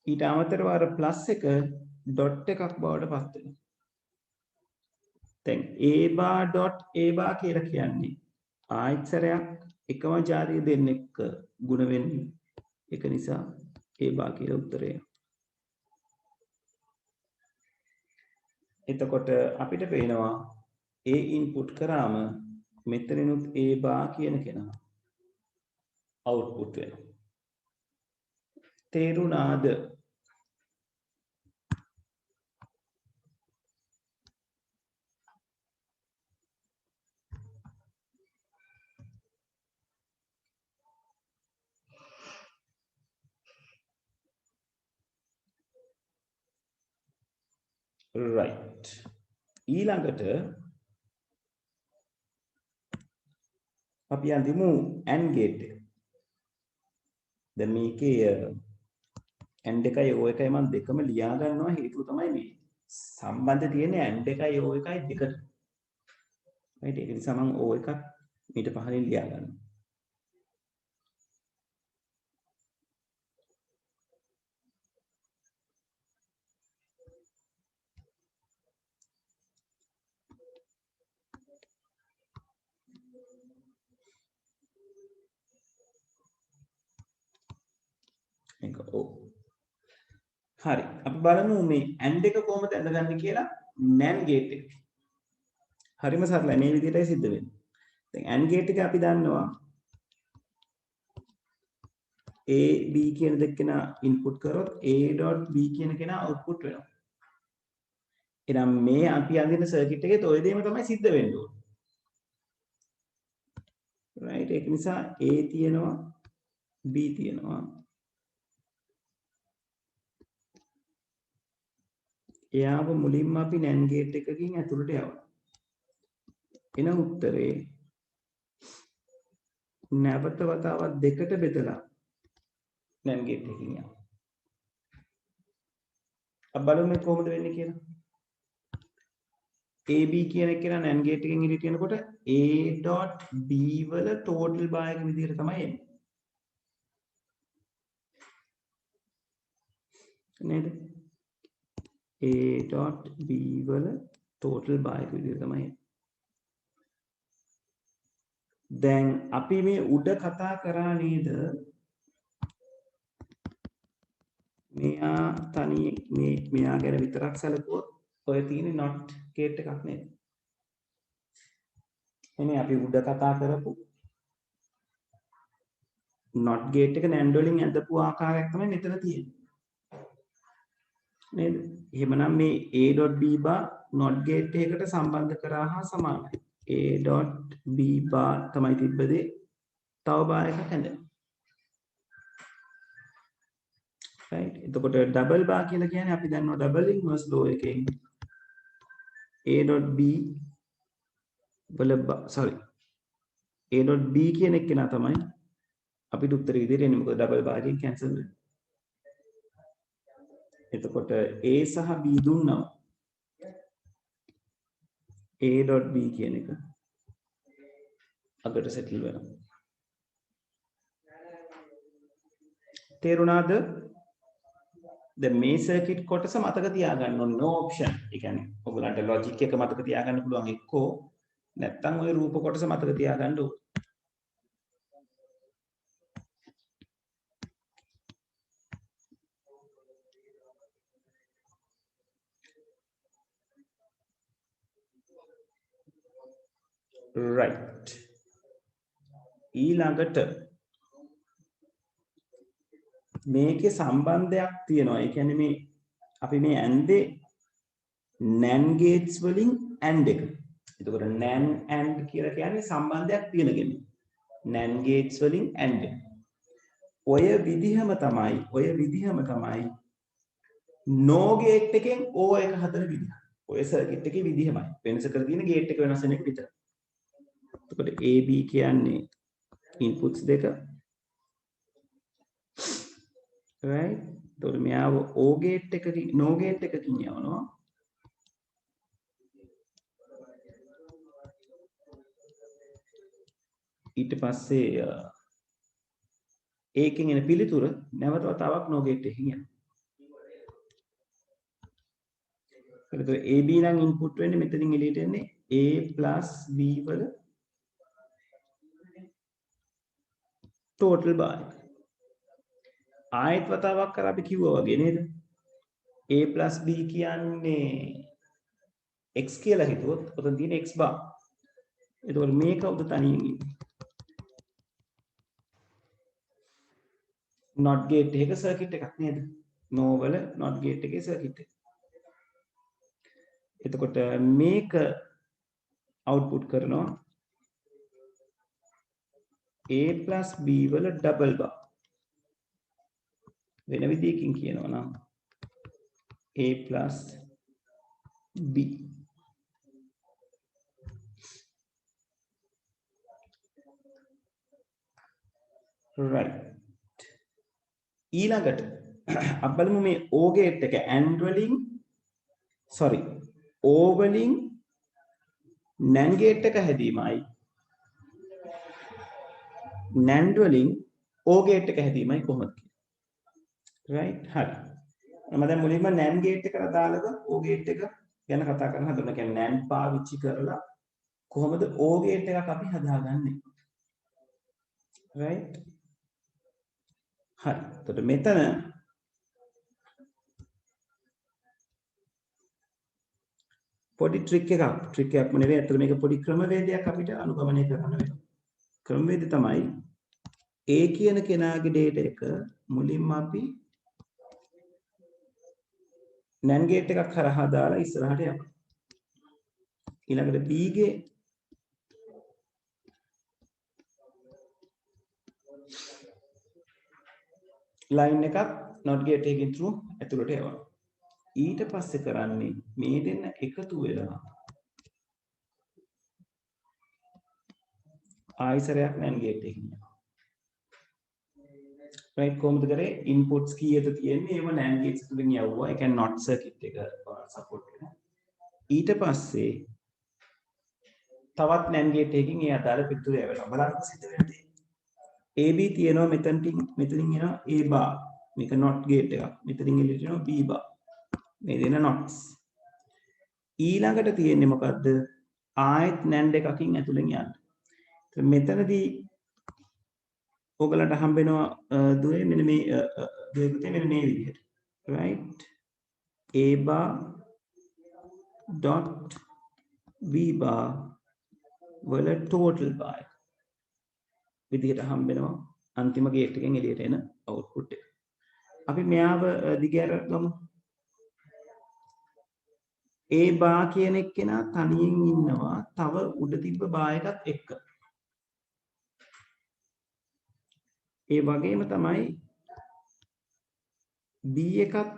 ඊට අමතරව අර plus එක dot එකක් බවට පත් වෙනවා දැන් a bar dot a bar කියලා කියන්නේ ආයෙත් සැරයක් එකම ජාතිය දෙන්නෙක් ගුණ වෙන්නේ ඒක නිසා a bar කියලා උත්තරය එතකොට අපිට පේනවා a input කරාම මෙතනිනුත් a bar කියන කෙනා output වෙනවා තේරුණාද right ඊළඟට අපි අඳිමු AND gate එක දැන් මේකේ AND එකයි O එකයි මම දෙකම ලියා ගන්නවා හේතුව තමයි මේ සම්බන්ධ තියෙන්නේ AND එකයි O එකයි දෙකට right ඒක නිසා මම O එකක් මීට පහලින් ලියා ගන්නවා එක O හරි අපි බලමු මේ AND එක කොහොමද ඇඳගන්නේ කියලා NAND gate එක හරිම සරලයි මේ විදිහටයි සිද්ධ වෙන්නේ දැන් AND gate එක අපි දන්නවා A B කියන දෙකේන ඉන්පුට් කරොත් A.B කියන කෙනා අවුට්පුට් වෙනවා එහෙනම් මේ අපි අඳින සර්කිට් එකේ ඔය දෙයම තමයි සිද්ධ වෙන්න ඕනේ right ඒක නිසා A තියෙනවා B තියෙනවා එයාව මුලින්ම අපි NAND gate එකකින් ඇතුළට යවනවා එන උත්තරේ නැවත වතාවක් දෙකට බෙදලා NAND gate එකකින් යවනවා අපි බලමු කොහොමද වෙන්නේ කියලා AB කියන එක කියන NAND gate එකෙන් එළියට යනකොට A.B වල total bar එක විදිහට තමයි එන්නේ නේද A.B වල total bar එක විදිහට තමයි දැන් අපි මේ උඩ කතා කරා නේද මෙයා තනි මෙයා ගැන විතරක් සැලකුවොත් ඔය තියෙන not gate එකක් නේද එනේ අපි උඩ කතා කරපු not gate එක NAND වලින් ඇඳපු ආකාරයක් තමයි මෙතන තියෙන්නේ නේද එහෙමනම් මේ A.B bar not gate එකකට සම්බන්ධ කරා හා සමානයි A.B bar තමයි තිබ්බදේ තව bar එකක් ඇඳෙනවා right එතකොට double bar කියලා කියන්නේ අපි දන්නවා double inverse law එකෙන් A.B වල sorry A.B කියන එක නා තමයි අපිට උත්තර විදිහට එන්නේ මොකද double bar එකෙන් cancel වෙනවා එතකොට A සහ B දුන්නා A.B කියන එක අගට සෙටල් වෙනවා. තේරුණාද? දැන් මේ සර්කිට් කොටස මතක තියාගන්න ඕනේ no option. ඒ කියන්නේ ඔයගලන්ට ලොජික් එක මතක තියාගන්න පුළුවන් එක්කෝ නැත්තම් ওই රූප කොටස මතක තියාගන්න ඕනේ. right ඊළඟට මේකේ සම්බන්ධයක් තියෙනවා. ඒ කියන්නේ මේ අපි මේ ඇන්දේ NAND gates වලින් AND එක. එතකොට NAND AND කියලා කියන්නේ සම්බන්ධයක් තියෙන කෙනෙක්. NAND gates වලින් AND එක. ඔය විදිහම තමයි NO gate එකෙන් O එක හදන විදිහ. ඔය සර්කිට් එකේ විදිහමයි. වෙනස කර තියෙන gate එක වෙනස් වෙන එක විතරයි. එතකොට AB කියන්නේ inputs දෙක. right? එතකොට මෙයාව O gate එකකින් NO gate එකකින් යවනවා. ඊට පස්සේ ඒකෙන් එන පිළිතුර නැවත වතාවක් NO gate එකකින් යනවා. එතකොට AB නම් input වෙන්නේ මෙතනින් එළියට එන්නේ A + B වල total bar එක. ආයෙත් වතාවක් කර අපි කිව්වා වගේ නේද? A + B කියන්නේ x කියලා හිතුවොත් ඔතන තියෙන x bar. එතකොට මේක උද තනියෙන් ඉන්නේ. not gate එක circuit එකක් නේද? no වල not gate එකේ circuit එක. එතකොට මේක output කරනවා A + B වල double bar. වෙන විදිහකින් කියනවා නම් A + B right ඊළඟට අපි බලමු මේ O gate එක AND වලින් O වලින් NAND gate එක හැදීමයි NAND වලින් O gate එක හැදීමයි කොහොමද කියන්නේ right හරි මම දැන් මුලින්ම NAND gate එකට දාලාද O gate එක ගැන කතා කරන්න හදනවා. කියන්නේ NAND පාවිච්චි කරලා කොහොමද O gate එකක් අපි හදාගන්නේ right හරි එතකොට මෙතන පොඩි ට්‍රික් එකක් නෙවෙයි අතට මේක පොඩි ක්‍රමවේදයක් අපිට අනුගමනය කරන්න වෙනවා. ක්‍රමවේදය තමයි A කියන කෙනාගේ data එක මුලින්ම අපි NAND gate එකක් හරහා දාලා ඉස්සරහට යනවා. ඊළඟට B ගේ line එකක් NOT gate එකකින් through ඇතුළට යවනවා. ඊට පස්සේ කරන්නේ මේ දෙන්න එකතු වෙලා ආයිසරයක් NAND gate එකකින් යනවා. right කොහොමද කරේ inputs කීයද තියෙන්නේ ඒව NAND gates තුලින් යවුවා. ඒ කියන්නේ NOT circuit එක support වෙනවා. ඊට පස්සේ තවත් NAND gate එකකින් ඒ අදාළ පිටුර යවනවා. බලන්න සිද්ධ වෙන්නේ. AB තියෙනවා මෙතනින් එනවා A bar. මේක NOT gate එකක්. මෙතනින් එළියට එනවා B bar. මේ දෙන nots. ඊළඟට තියෙන්නේ මොකද්ද? ආයෙත් NAND එකකින් ඇතුලෙන් යන්න. මෙතනදී ඔයගලන්ට හම්බෙනවා දුවේ මෙන්න මේ දුවේ පුතේ මෙන්න මේ විදිහට. right A bar dot B bar වල total bar විදිහට හම්බෙනවා අන්තිම ගේට් එකෙන් එළියට එන output එක. අපි මෙයාව දිගහැර ගමු. A bar කියන එක්කෙනා තනියෙන් ඉන්නවා තව උඩ තිබ්බ bar එකත් එක්ක. ඒ වගේම තමයි B එකත්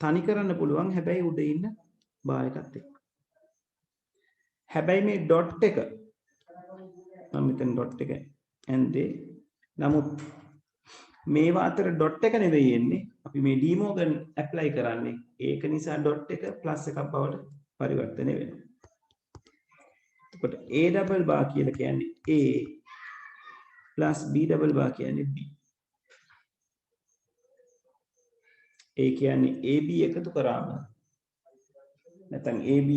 තනි කරන්න පුළුවන් හැබැයි උඩ ඉන්න bar එකත් එක්ක. හැබැයි මේ dot එක මම මෙතන dot එක ඇන්දේ නමුත් මේවා අතර dot එක නෙවෙයි එන්නේ අපි මේ ඩී මෝගන් ඇප්ලයි කරන්නේ ඒක නිසා ඩොට් එක ප්ලස් එකක් බවට පරිවර්තනය වෙනවා. එතකොට a ඩබල් බාර් කියලා කියන්නේ a plus b double bar කියන්නේ b. ඒ කියන්නේ ab එකතු කරාම නැත්නම් ab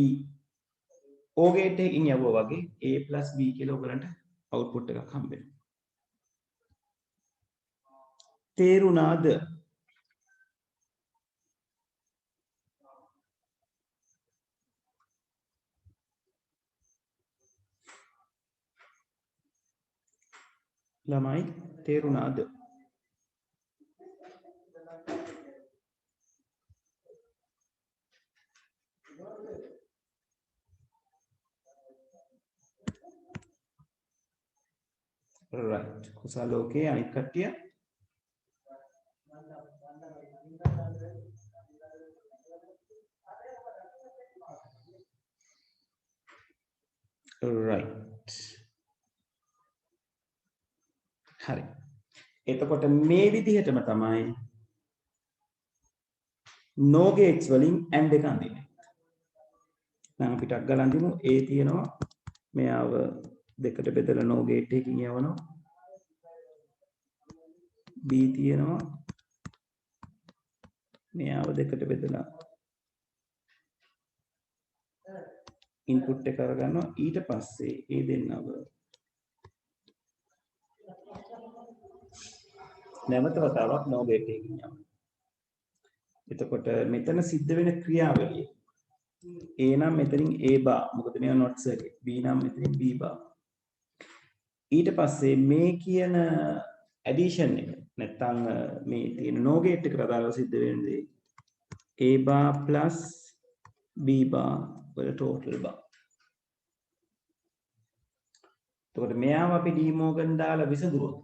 O ගේට් එකකින් යවුවා වගේ a plus b කියලා ඔයගලන්ට අවුට්පුට් එකක් හම්බ වෙනවා. තේරුණාද? ළමයි තේරුණාද? right කුසලෝකේ අනිත් කට්ටිය right හරි. එතකොට මේ විදිහටම තමයි no gates වලින් and එක අඳින්නේ. නම් අපිට අග්ගලන් දිමු A තියෙනවා මෙයාව දෙකට බෙදලා no gate එකකින් යවනවා. B තියෙනවා මෙයාව දෙකට බෙදලා ඉන්පුට් එක අරගන්නවා. ඊට පස්සේ ඒ දෙන්නව නැවත වතාවක් no gate එකකින් යවනවා. එතකොට මෙතන සිද්ධ වෙන ක්‍රියාවලිය A නම් මෙතනින් A bar මොකද මේවා not circuit. B නම් මෙතනින් B bar. ඊට පස්සේ මේ කියන addition එක නැත්තම් මේ තියෙන no gate එකට අදාළව සිද්ධ වෙන්නේ A bar plus B bar වල total bar. එතකොට මෙයාව අපි डी මෝගන් දාලා විසඳුවොත්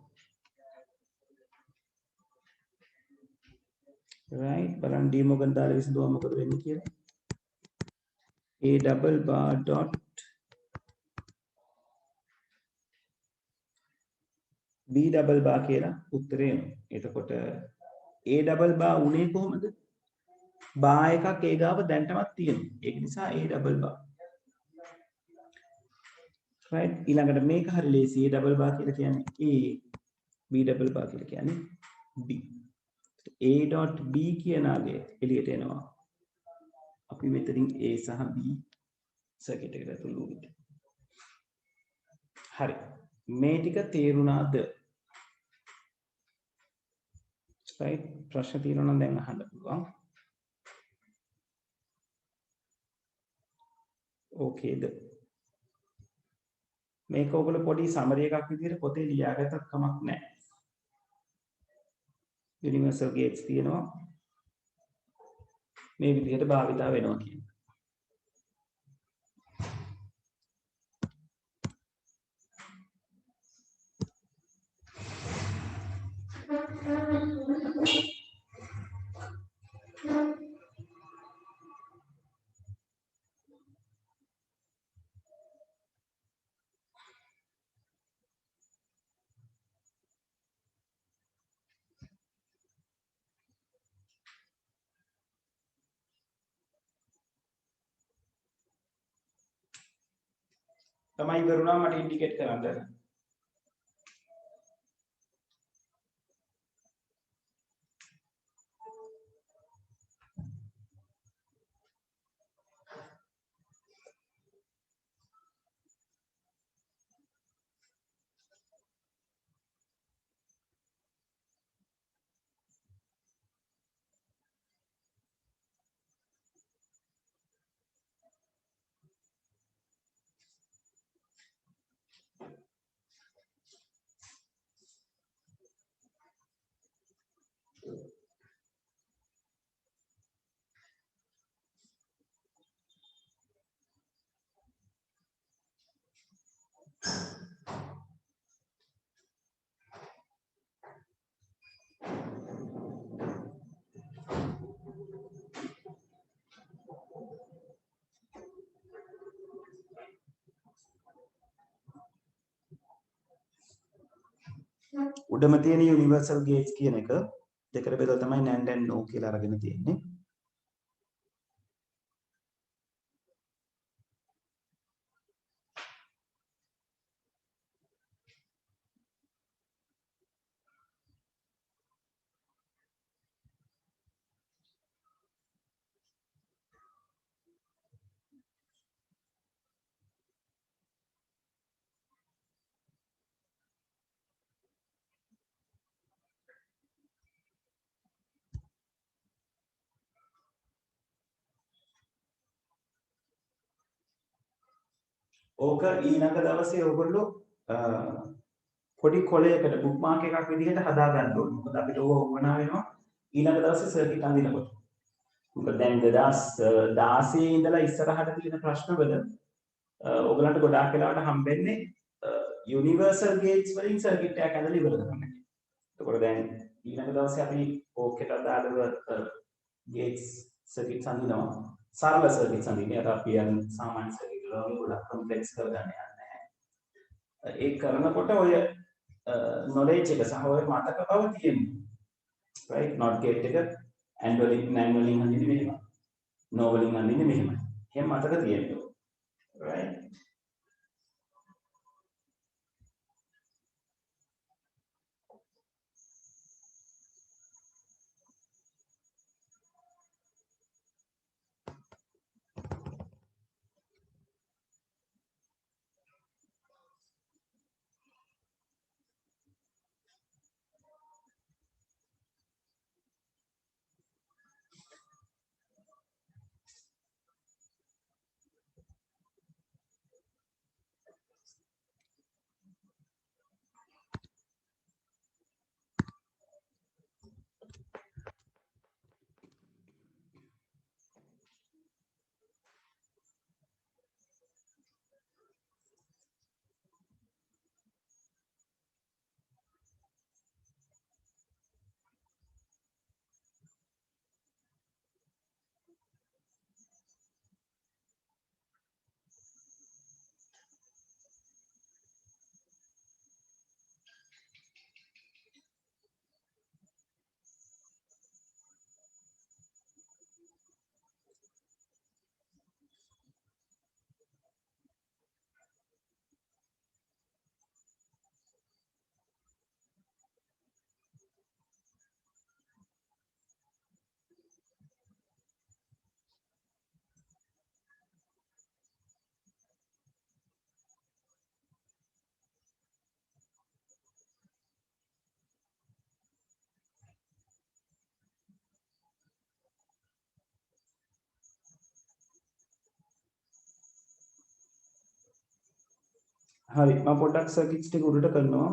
right බලන්න डी මෝගන් දාලා විසඳුවා මොකද වෙන්නේ කියලා. A double bar dot B double bar කියලා උත්තරේ එනවා. එතකොට A double bar උනේ කොහොමද? bar එකක් ඒ ගාව දැන්ටමත් තියෙනවා. ඒක නිසා A double bar. right ඊළඟට මේක හරි ලේසි. A double bar කියලා කියන්නේ A B double bar කියලා කියන්නේ B. A dot B කියන අගය එළියට එනවා. අපි මෙතනින් A සහ B සර්කිට් එකට ඇතුළු වෙනවා. හරි. මේ ටික තේරුණාද? right ප්‍රශ්න තියෙනවා නම් දැන් අහන්න පුළුවන්. ඕකේද? මේක ඔයගොල්ලෝ පොඩි සමරි එකක් විදිහට පොතේ ලියාගත්තත් කමක් නැහැ. යුනිවර්සල් ගේට්ස් තියෙනවා. මේ විදිහට භාවිතා වෙනවා කියන්නේ. තමයි කරුණා මට ඉන්ඩිකේට් කරන්න. උඩම තියෙන යුනිවර්සල් ගේට්ස් කියන එක දෙකට බෙදලා තමයි NAND and NOR කියලා අරගෙන තියෙන්නේ. ඕක ඊළඟ දවසේ ඔයගොල්ලෝ පොඩි කොලයකට බුක්මාර්ක් එකක් විදිහට හදා ගන්න ඕනේ. මොකද අපිට ඕක වුණා වෙනවා ඊළඟ දවසේ සර්කිට් අඳිනකොට. මොකද දැන් 2016 ඉඳලා ඉස්සරහට තියෙන ප්‍රශ්නවල ඔයගලන්ට ගොඩාක් වෙලාවට හම්බෙන්නේ යුනිවර්සල් ගේට්ස් වලින් සර්කිට් එකක් ඇදලා ඉවර කරන්න. එතකොට දැන් ඊළඟ දවසේ අපි ඕකට අදාළව ගේට්ස් සර්කිට්ස් අඳිනවා. සරල සර්කිට්ස් අඳින්නේ. අර අපි යන සාමාන්‍ය සර්කිට් වල ගොඩක් කොම්ප්ලෙක්ස් කරගන්න යන්නේ නැහැ. ඒක කරනකොට ඔය knowledge එක සහ ඔය මතක බව තියෙනවා. right not gate එක and වලින් nan වලින් අඳින්නේ මෙහෙම. no වලින් අඳින්නේ මෙහෙම. එහෙම මතක තියෙනවා. right හරි මම පොඩ්ඩක් සර්කිට්ස් ටික උඩට කරනවා.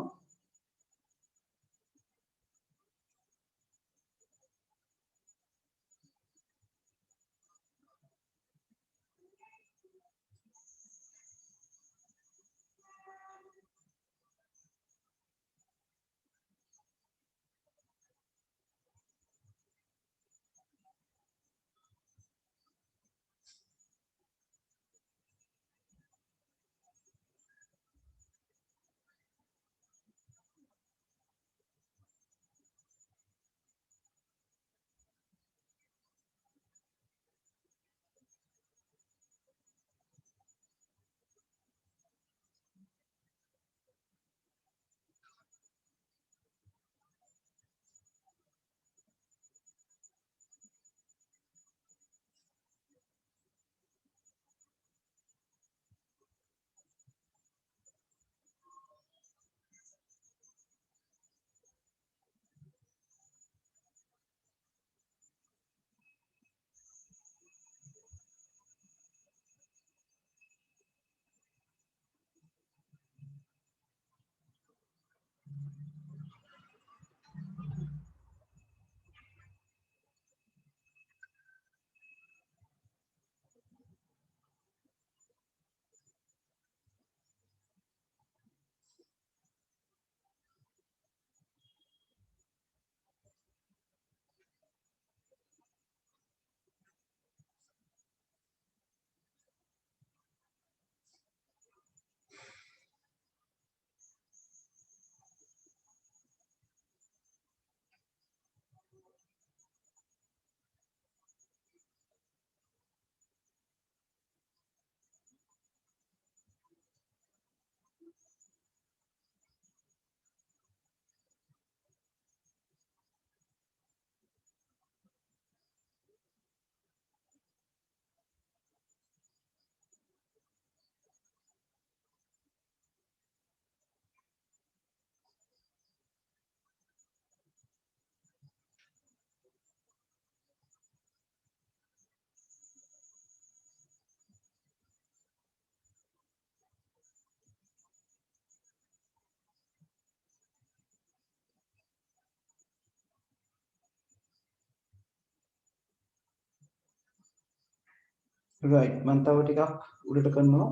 right මම තව ටිකක් උඩට කරනවා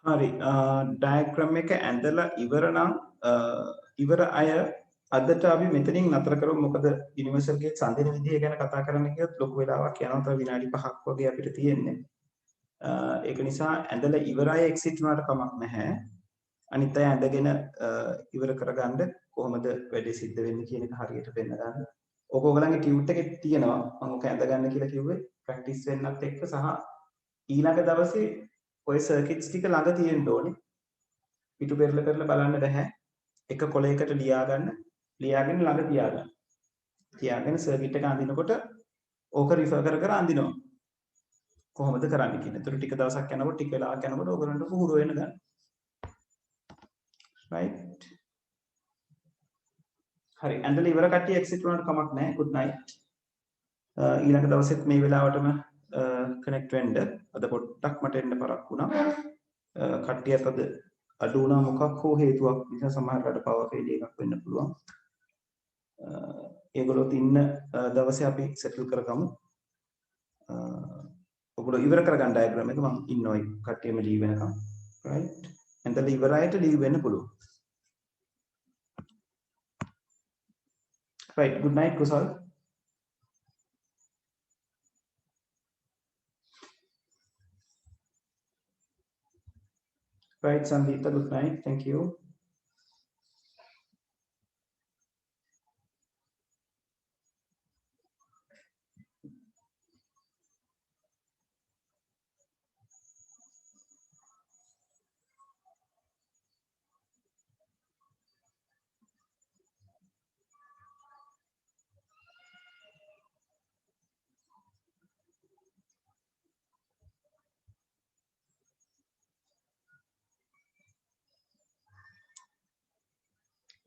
හරි ඩයග්‍රෑම් එක ඇඳලා ඉවර නම් ඉවර අය අදට අපි මෙතනින් නතර කරමු මොකද යුනිවර්සල් ගේ සඳින විදිය ගැන කතා කරන්න ගියොත් ලොකු වෙලාවක් යනවා තව විනාඩි 5ක් වගේ අපිට තියෙන්නේ ඒක නිසා ඇඳලා ඉවර අය එක්සිට් වුණාට කමක් නැහැ අනිත් අය ඇඳගෙන ඉවර කරගන්න කොහොමද වැඩේ සිද්ධ වෙන්නේ කියන එක හරියට පෙන්න ගන්න ඕක ඔයගලන්ගේ ටියුට් එකේ තියෙනවා මම ඔක ඇඳ ගන්න කියලා කිව්වේ ප්‍රැක්ටිස් වෙන්නත් එක්ක සහ ඊළඟ දවසේ ඔය සර්කිට්ස් ටික ළඟ තියෙන්න ඕනේ. පිටු පෙරලා බලන්න බෑ. එක කොලයකට ලියාගෙන ළඟ තියාගන්න. තියාගෙන සර්කිට් එක අඳිනකොට ඕක රිෆර් කර කර අඳිනවා. කොහොමද කරන්නේ කියන. ඒතර ටික දවසක් යනකොට ටික වෙලාවක් යනකොට ඕගලන්ට පුහුණු වෙන්න ගන්න. right. හරි. ඇඳලා ඉවර කට්ටිය එක්සිට් වුණාට කමක් නැහැ. good night. ඊළඟ දවසෙත් මේ වෙලාවටම කනෙක්ට් වෙන්න. අද පොඩ්ඩක් මට එන්න පරක් වුණා. කට්ටියත් අද අඩු වුණා මොකක් හෝ හේතුවක් නිසා සමහරකට පවර් ෆේලියර් එකක් වෙන්න පුළුවන්. ඒගොල්ලොත් ඉන්න දවසේ අපි සෙටල් කරගමු. ඔයගොල්ලෝ ඉවර කරගන්න ඩයග්‍රෑම් එක මම ඉන්නෝයි කට්ටියම ලීව් වෙනකම්. right. එතන ඉවරයට ලීව් වෙන්න පුළුවන්. right. good night කුසල්. right Sandeeta good night. thank you.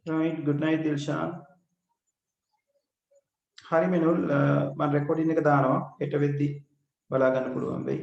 right good night Dilshan. හරි මෙනුල් මම රෙකෝඩින් එක දානවා හෙට වෙද්දි බලා ගන්න පුළුවන් වෙයි.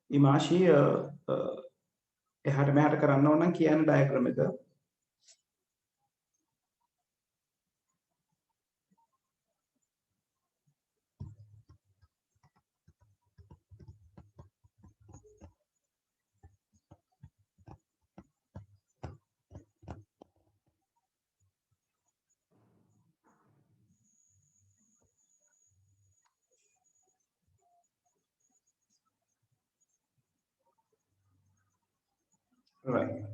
ඉමාෂී එහාට මෙහාට කරන්න ඕන නම් කියන්න ඩයග්‍රෑම් එක. Right.